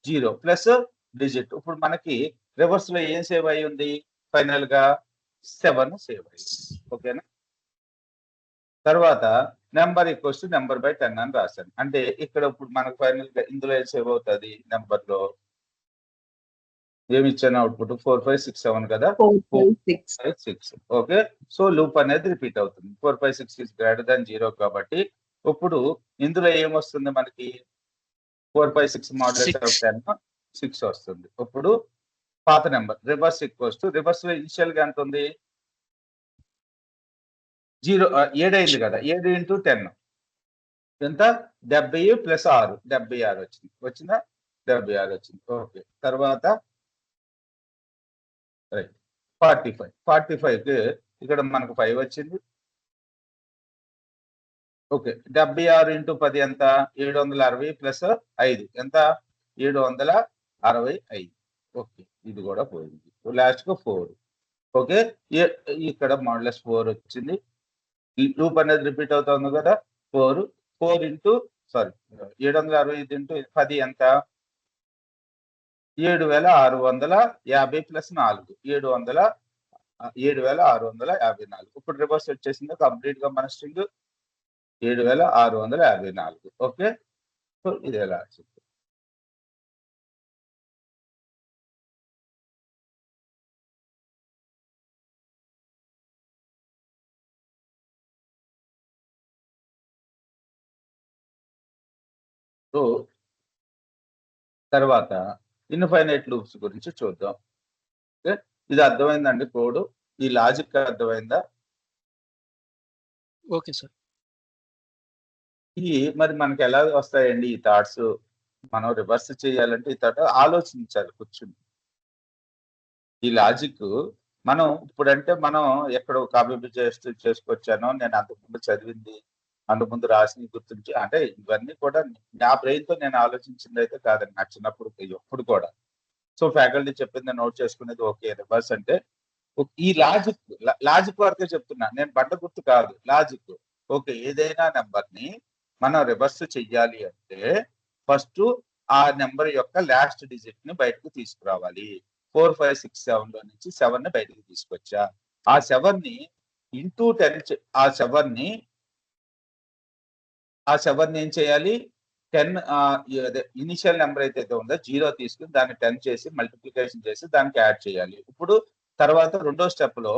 0 ప్లస్ డిజిట్. ఇప్పుడు మనకి రివర్స్‌లో ఏం సేవ్ అయ్యి ఉంది? ఫైనల్‌గా 7 సేవ్ అయ్యింది. ఓకేనా? తర్వాత number equals to number by 10 అని రాశాను. అంటే ఇక్కడ ఇప్పుడు మనకు ఫైనల్‌గా ఇందులో ఏం సేవ్ అవుతది నంబర్‌లో? ఏమిచ్చాను అవుట్‌పుట్ 4 5 6 7 కదా! 4 4 5 6. 5 6 ఓకే. సో లూప్ అనేది రిపీట్ అవుతుంది. 4 5 6 ఈస్ గ్రేటర్ థాన్ 0 కాబట్టి ఇప్పుడు ఇందులో ఏమొస్తుంది మనకి? 4 5 6 మోడ్యులస్ ఆఫ్ 6. 10 6 వస్తుంది. ఇప్పుడు పాత నంబర్ రివర్స్ ఈక్వల్స్ టు రివర్స్‌లో ఇనిషియల్‌గా ఎంత ఉంది? 7 అయింది కదా! 7 ఇంటూ 10 ఎంత? 70 ప్లస్ 6 76 వచ్చింది. వచ్చిందా? 76 వచ్చింది. ఓకే. తర్వాత రైట్. 45. 45కి ఇక్కడ మనకు 5 వచ్చింది. ఓకే. 76 ఇంటూ 10 ఎంత? 760 ప్లస్ 5 ఎంత? 765. ఓకే. ఇది కూడా పోయింది. లాస్ట్‌గా 4. ఓకే. ఎ ఇక్కడ మోడ్యులస్ 4 వచ్చింది. ఈ లూప్ అనేది రిపీట్ అవుతుంది కదా! 4 ఇంటూ 765 ఇంటూ 10 ఎంత? 7650 ప్లస్ 4 7654. ఇప్పుడు రివర్స్ వచ్చేసింది కంప్లీట్‌గా మన స్ట్రింగ్ 7654. ఓకే. సో ఇది ఎలా సో తర్వాత ఇన్ఫైనైట్ లూప్స్ గురించి చూద్దాం. ఓకే, ఇది అర్థమైందండి కోడ్? ఈ లాజిక్ అర్థమైందా? Okay sir. ఈ మరి మనకి ఎలా వస్తాయండి ఈ థాట్స్? మనం రివర్స్ చేయాలంటే ఈ థాట్ ఆలోచించాలి కూర్చుని. ఈ లాజిక్ మనం ఇప్పుడంటే మనం ఎక్కడో కాపీ చేసుకొచ్చానో, నేను అంతకుముందు చదివింది, అంతకుముందు రాసింది గుర్తుంచి అంటే ఇవన్నీ కూడా నా బ్రెయిన్ తో నేను ఆలోచించింది అయితే కాదండి. నా చిన్నప్పుడు ఎప్పుడు కూడా. సో ఫ్యాకల్టీ చెప్పింది నోట్ చేసుకునేది ఓకే. రివర్స్ అంటే ఈ లాజిక్ వరకే చెప్తున్నా. నేను బండ గుర్తు కాదు, లాజిక్. ఓకే, ఏదైనా నెంబర్ ని మనం రివర్స్ చెయ్యాలి అంటే ఫస్ట్ ఆ నెంబర్ యొక్క లాస్ట్ డిజిట్ ని బయటకు తీసుకురావాలి. 4, 5, 6, 7 లో నుంచి 7 ని బయటకు తీసుకొచ్చా. ఆ 7 ని ఇంటూ 10 ఆ 7 ని ఏం చేయాలి? 10 అదే ఇనిషియల్ నెంబర్ అయితే ఉందో 0 తీసుకుని దాన్ని 10 చేసి మల్టిప్లికేషన్ చేసి దానికి యాడ్ చేయాలి. ఇప్పుడు తర్వాత రెండో స్టెప్ లో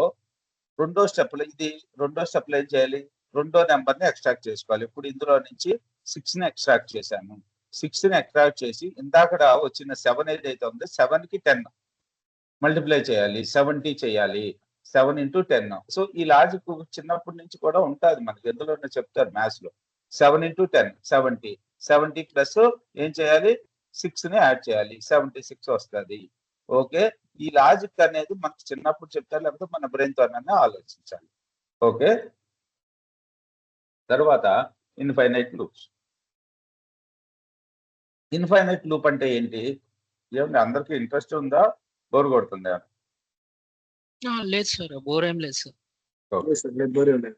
ఏం చేయాలి? రెండో నెంబర్ ని ఎక్స్ట్రాక్ట్ చేసుకోవాలి. ఇప్పుడు ఇందులో నుంచి 6 ని ఎక్స్ట్రాక్ట్ చేశాను. 6 ని ఎక్స్ట్రాక్ట్ చేసి ఇందాకడ వచ్చిన 7 ఏదైతే ఉందో 7 కి 10 మల్టిప్లై చేయాలి, 70 చేయాలి. 7 into 10. సో ఈ లాజిక్ చిన్నప్పటి నుంచి కూడా ఉంటుంది మనకి. ఎందులో చెప్తారు మ్యాథ్స్ లో. 7 into 10 70. 70 ప్లస్ ఏం చేయాలి? 6 ని యాడ్ చేయాలి, 76 వస్తుంది. ఓకే, ఈ లాజిక్ అనేది మనకు చిన్నప్పుడు చెప్తారు, లేకపోతే మన బ్రెయిన్ తోనే ఆలోచించాలి. ఓకే, తర్వాత ఇన్ఫైనైట్ లూప్స్. ఇన్ఫైనైట్ లూప్ అంటే ఏంటి? ఏమండి అందరికి ఇంట్రెస్ట్ ఉందా, బోర్ కొడుతుందా? లేదు సార్, బోర్ ఏం లేదు సార్. ఓకే, బోరే ఉండదు.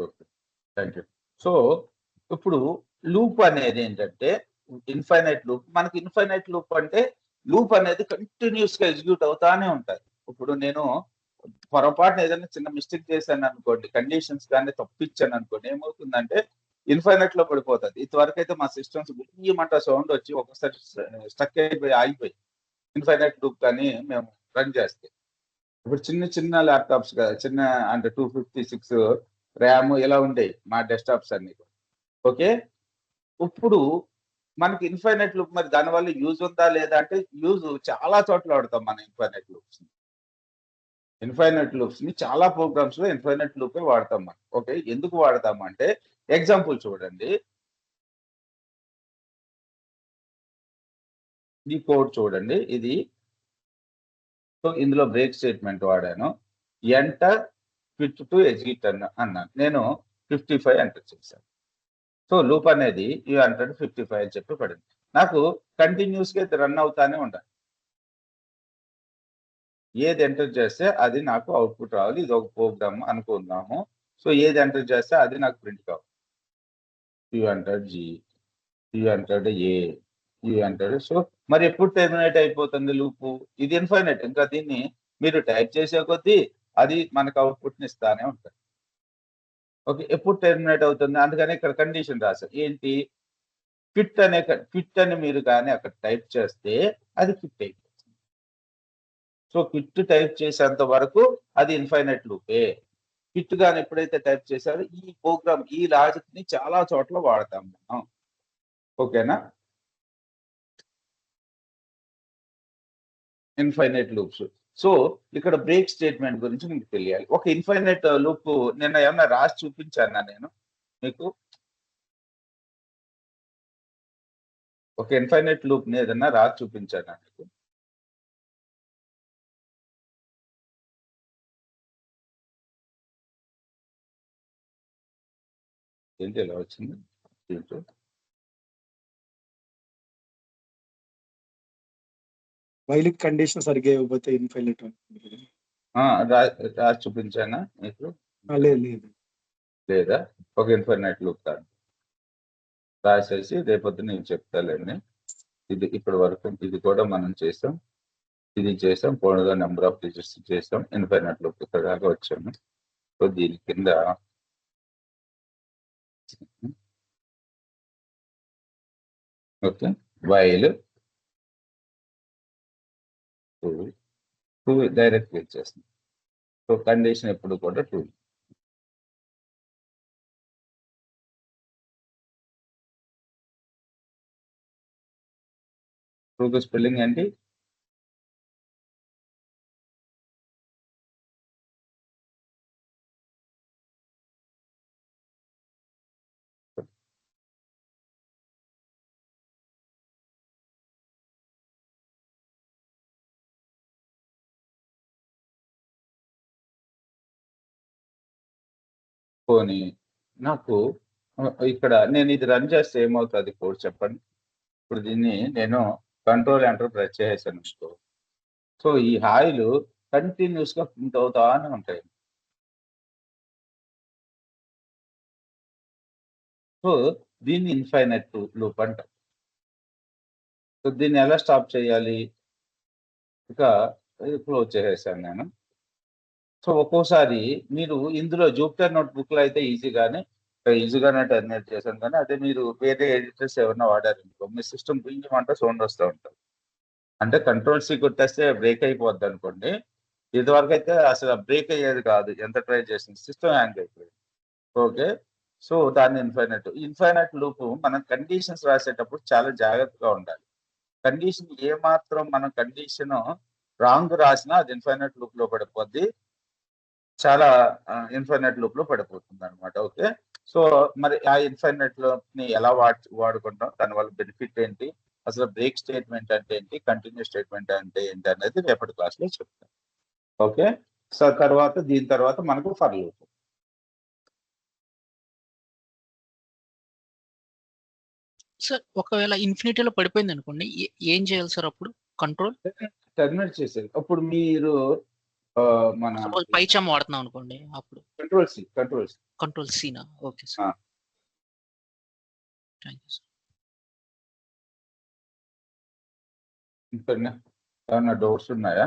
Okay, thank you. సో ఇప్పుడు లూప్ అనేది ఏంటంటే ఇన్ఫైనైట్ లూప్. మనకి ఇన్ఫైనైట్ లూప్ అంటే లూప్ అనేది కంటిన్యూస్ గా ఎగ్జిక్యూట్ అవుతానే ఉంటుంది. ఇప్పుడు నేను పొరపాటున ఏదైనా చిన్న మిస్టేక్ చేశాను అనుకోండి, కండిషన్స్ కానీ తప్పించాను అనుకోండి, ఏమవుతుందంటే ఇన్ఫైనైట్ లో పడిపోతుంది. ఇంతవరకు అయితే మా సిస్టమ్స్ గుయ్యమంట సౌండ్ వచ్చి ఒకసారి స్టక్ అయిపోయి ఆగిపోయి ఇన్ఫైనైట్ లూప్ కానీ మేము రన్ చేస్తే. ఇప్పుడు చిన్న ల్యాప్టాప్స్ కదా, చిన్న అంటే 256 ర్యామ్ ఇలా ఉండేవి మా డెస్క్టాప్స్ అన్ని. ఓకే, ఇప్పుడు మనకి ఇన్ఫైనైట్ లూప్ మరి దానివల్ల యూజ్ ఉందా లేదా అంటే యూజ్ చాలా చోట్ల వాడతాం మన ఇన్ఫైనైట్ లూప్స్ ని చాలా ప్రోగ్రామ్స్ లో ఇన్ఫైనైట్ లూపే వాడతాం మనం. ఓకే, ఎందుకు వాడతాం అంటే ఎగ్జాంపుల్ చూడండి. ఈ కోడ్ చూడండి, ఇది. సో ఇందులో బ్రేక్ స్టేట్మెంట్ వాడాను. ఎంటర్ క్విట్ టు ఎగ్జిట్ అన్నాను. నేను 55 ఎంటర్ చేశాను. సో లూప్ అనేది ఈ 155 అని చెప్పి పడింది. నాకు కంటిన్యూస్ గా రన్ అవుతానే ఉండాలి. ఏది ఎంటర్ చేస్తే అది నాకు అవుట్పుట్ రావాలి. ఇది ఒక ప్రోగ్రామ్ అనుకుందాము. సో ఏది ఎంటర్ చేస్తే అది నాకు ప్రింట్ కావాలి. You enter G, you enter a, you enter. So మరి ఎప్పుడు టెర్మినేట్ అయిపోతుంది లూపు? ఇది ఇన్ఫైనైట్. ఇంకా దీన్ని మీరు టైప్ చేసే కొద్దీ అది మనకు అవుట్పుట్ ని ఇస్తానే ఉంటుంది. ఓకే, ఎప్పుడు టెర్మినేట్ అవుతుంది? అందుకని ఇక్కడ కండిషన్ రాశారు. ఏంటి? క్విట్ అని మీరు కానీ అక్కడ టైప్ చేస్తే అది క్విట్ అయిపోతుంది. సో క్విట్ టైప్ చేసేంత వరకు అది ఇన్ఫైనైట్ లూపే. క్విట్ గాని ఎప్పుడైతే టైప్ చేశారో ఈ ప్రోగ్రామ్, ఈ లాజిక్ ని చాలా చోట్ల వాడతాం మనం. ఓకేనా? Infinite loops. సో ఇక్కడ బ్రేక్ స్టేట్మెంట్ గురించి మీకు తెలియాలి. ఒక ఇన్ఫైనైట్ లూప్ నిన్న ఏమన్నా రాసి చూపించానా నేను మీకు? ఒక ఇన్ఫైనైట్ లూప్ ని ఏదన్నా రాసి చూపించానా మీకు? ఏంటి ఇలా వచ్చింది? వైల్ కండిషన్ సరిగ్గా ఇవ్వకపోతే ఇన్ఫైనైట్ రాసి చూపించానా మీకు? లేదు. లేదా? ఒక ఇన్ఫైనైట్ లూప్ కాదు, రాసేసి రేపొద్దు నేను చెప్తాలేండి. ఇది ఇప్పటి వరకు ఇది కూడా మనం చేసాం, ఇది చేసాం, పోనుగా నెంబర్ ఆఫ్ డిజిట్స్ చేసాం, ఇన్ఫైనైట్ లూప్ ఇక్కడ దాకా వచ్చాము. సో దీని కింద ఓకే, వైల్ టూ డైరెక్ట్ ఇచ్చేస్తుంది. సో కండిషన్ ఎప్పుడు కూడా 2. ట్రూకి స్పెల్లింగ్ ఏంటి? పోనీ నాకు ఇక్కడ నేను ఇది రన్ చేస్తే ఏమవుతుంది కోడ్ చెప్పండి. ఇప్పుడు దీన్ని నేను కంట్రోల్ ఎంటర్ ప్రెస్ చేసేసాను అనుకో. సో ఈ హాయిలు కంటిన్యూస్ గా ప్రింట్ అవుతానే ఉంటాయి. సో దీన్ని ఇన్ఫైనైట్ లూప్ అంటారు. సో దీన్ని ఎలా స్టాప్ చేయాలి? ఇక క్లోజ్ చేసేసాను నేను. సో ఒక్కోసారి మీరు ఇందులో జూపిటర్ నోట్బుక్ లో అయితే ఈజీగానే టర్మినేట్ చేశాను, కానీ అదే మీరు వేరే ఎడిటర్స్ ఏమన్నా వాడారనుకో మీ సిస్టమ్ గురించి సౌండ్ వస్తూ ఉంటుంది. అంటే కంట్రోల్ సి కొట్టేస్తే బ్రేక్ అయిపోద్ది అనుకోండి. ఇదివరకు అయితే అసలు బ్రేక్ అయ్యేది కాదు, ఎంత ట్రై చేసింది, సిస్టమ్ హ్యాంగ్ అయిపోయింది. ఓకే, సో దాన్ని ఇన్ఫైనైట్ లూప్ మనం కండిషన్స్ రాసేటప్పుడు చాలా జాగ్రత్తగా ఉండాలి. కండిషన్ ఏమాత్రం మనం కండిషన్ రాంగ్ రాసినా అది ఇన్ఫైనైట్ లూప్ లో పడిపోద్ది, చాలా ఇన్ఫైనైట్ లూప్ లో పడిపోతుంది అనమాట. ఓకే, సో మరి ఆ ఇన్ఫైనైట్ లూప్ ని ఎలా వాడుకుంటాం, దానివల్ల బెనిఫిట్ ఏంటి, అసలు బ్రేక్ స్టేట్మెంట్ అంటే ఏంటి, కంటిన్యూ స్టేట్మెంట్ అంటే ఏంటి అనేది రేపటి క్లాస్ లో చెప్తాం. ఓకే, సో దీని తర్వాత మనకు ఫర్ లూప్. సార్ ఒకవేళ ఇన్ఫినిటీలో పడిపోయింది అనుకోండి, ఏం చేయాలి సార్ అప్పుడు? కంట్రోల్ టర్మినేట్ చేసేది. అప్పుడు మీరు మన పైచామ్ వాడుతున్నాం అనుకోండి, అప్పుడు కంట్రోల్ సీనా? Okay sir, thank you sir. ఏమన్నా డౌట్స్ ఉన్నాయా?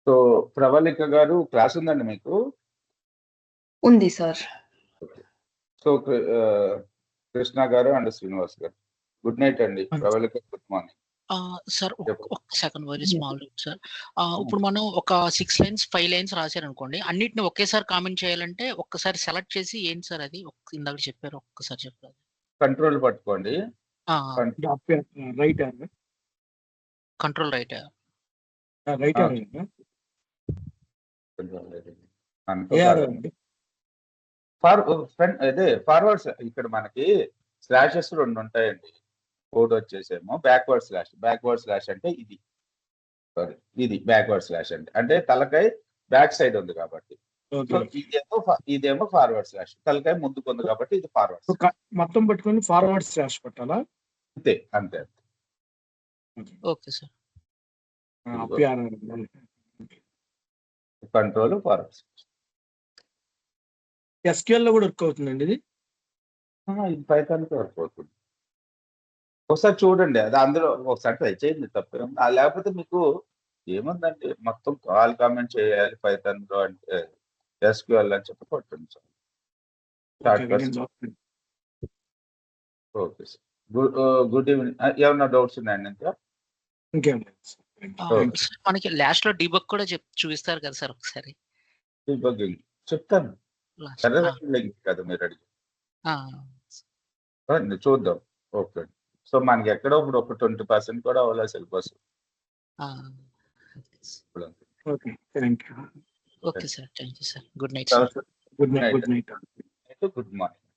సో ప్రవళిక గారు క్లాస్ ఉందండి మీకు? ఉంది సార్. సో కృష్ణ గారు అండ్ శ్రీనివాస్ గారు గుడ్ నైట్ అండి. Pravalika good morning. సార్ ఒక సెకండ్, వెరీ స్మాల్ సార్. ఇప్పుడు మనం ఒక 6 లైన్స్ 5 లైన్స్ రాశారనుకోండి, అన్నిటిని ఒకేసారి కామెంట్ చేయాలంటే ఒక్కసారి సెలెక్ట్ చేసి ఏంటి సార్ అది ఇందాక చెప్పారు, ఒక్కసారి చెప్పారు. కంట్రోల్ పట్టుకోండి, రైట్ కంట్రోల్ రైట్ అదే ఫార్వర్డ్స్. ఇక్కడ మనకి స్లాషెస్ 2 ఉంటాయండి. కోడ్ వచ్చేసేమో బ్యాక్వర్డ్ స్లాష్ అంటే ఇది, సారీ ఇది బ్యాక్వర్డ్ స్లాష్ అంటే తలకాయ బ్యాక్ సైడ్ ఉంది కాబట్టి, ఇదేమో ఫార్వర్డ్ స్లాష్, తలకాయ ముందుకు ఉంది కాబట్టి ఇది ఫార్వర్డ్. మొత్తం పట్టుకొని ఫార్వర్డ్ స్లాష్ పెట్టాలా? అంతే. Okay sir. Control forward. SQL లో కూడా వర్క్ అవుతుందండి ఇది? పైథాన్ కి వర్క్ అవుతుంది. ఒకసారి చూడండి, అది అందులో ఒకసారి ట్రై చేయండి, తప్పేం లేకపోతే మీకు ఏముందండి, మొత్తం కాల్ కామెంట్ చేయాలి పైథాన్ లో అంటే SQL అని చెప్పి కొట్టండి sir. Okay sir, good evening. ఏమన్నా డౌట్స్ ఉన్నాయండి ఇంకా? ఇంకేం మనకి లాస్ట్ లో డీబగ్ కూడా చూపిస్తారు కదా సార్ ఒకసారి? డీబగ్గింగ్ చెప్తాను కదా మీరు అడిగి, చూద్దాం. ఓకే, సో మనకి ఎక్కడో ఇప్పుడు ఒక 20% కూడా అవ్వలేదు syllabus. Okay sir, thank you sir. Good night sir. Good night. Good morning.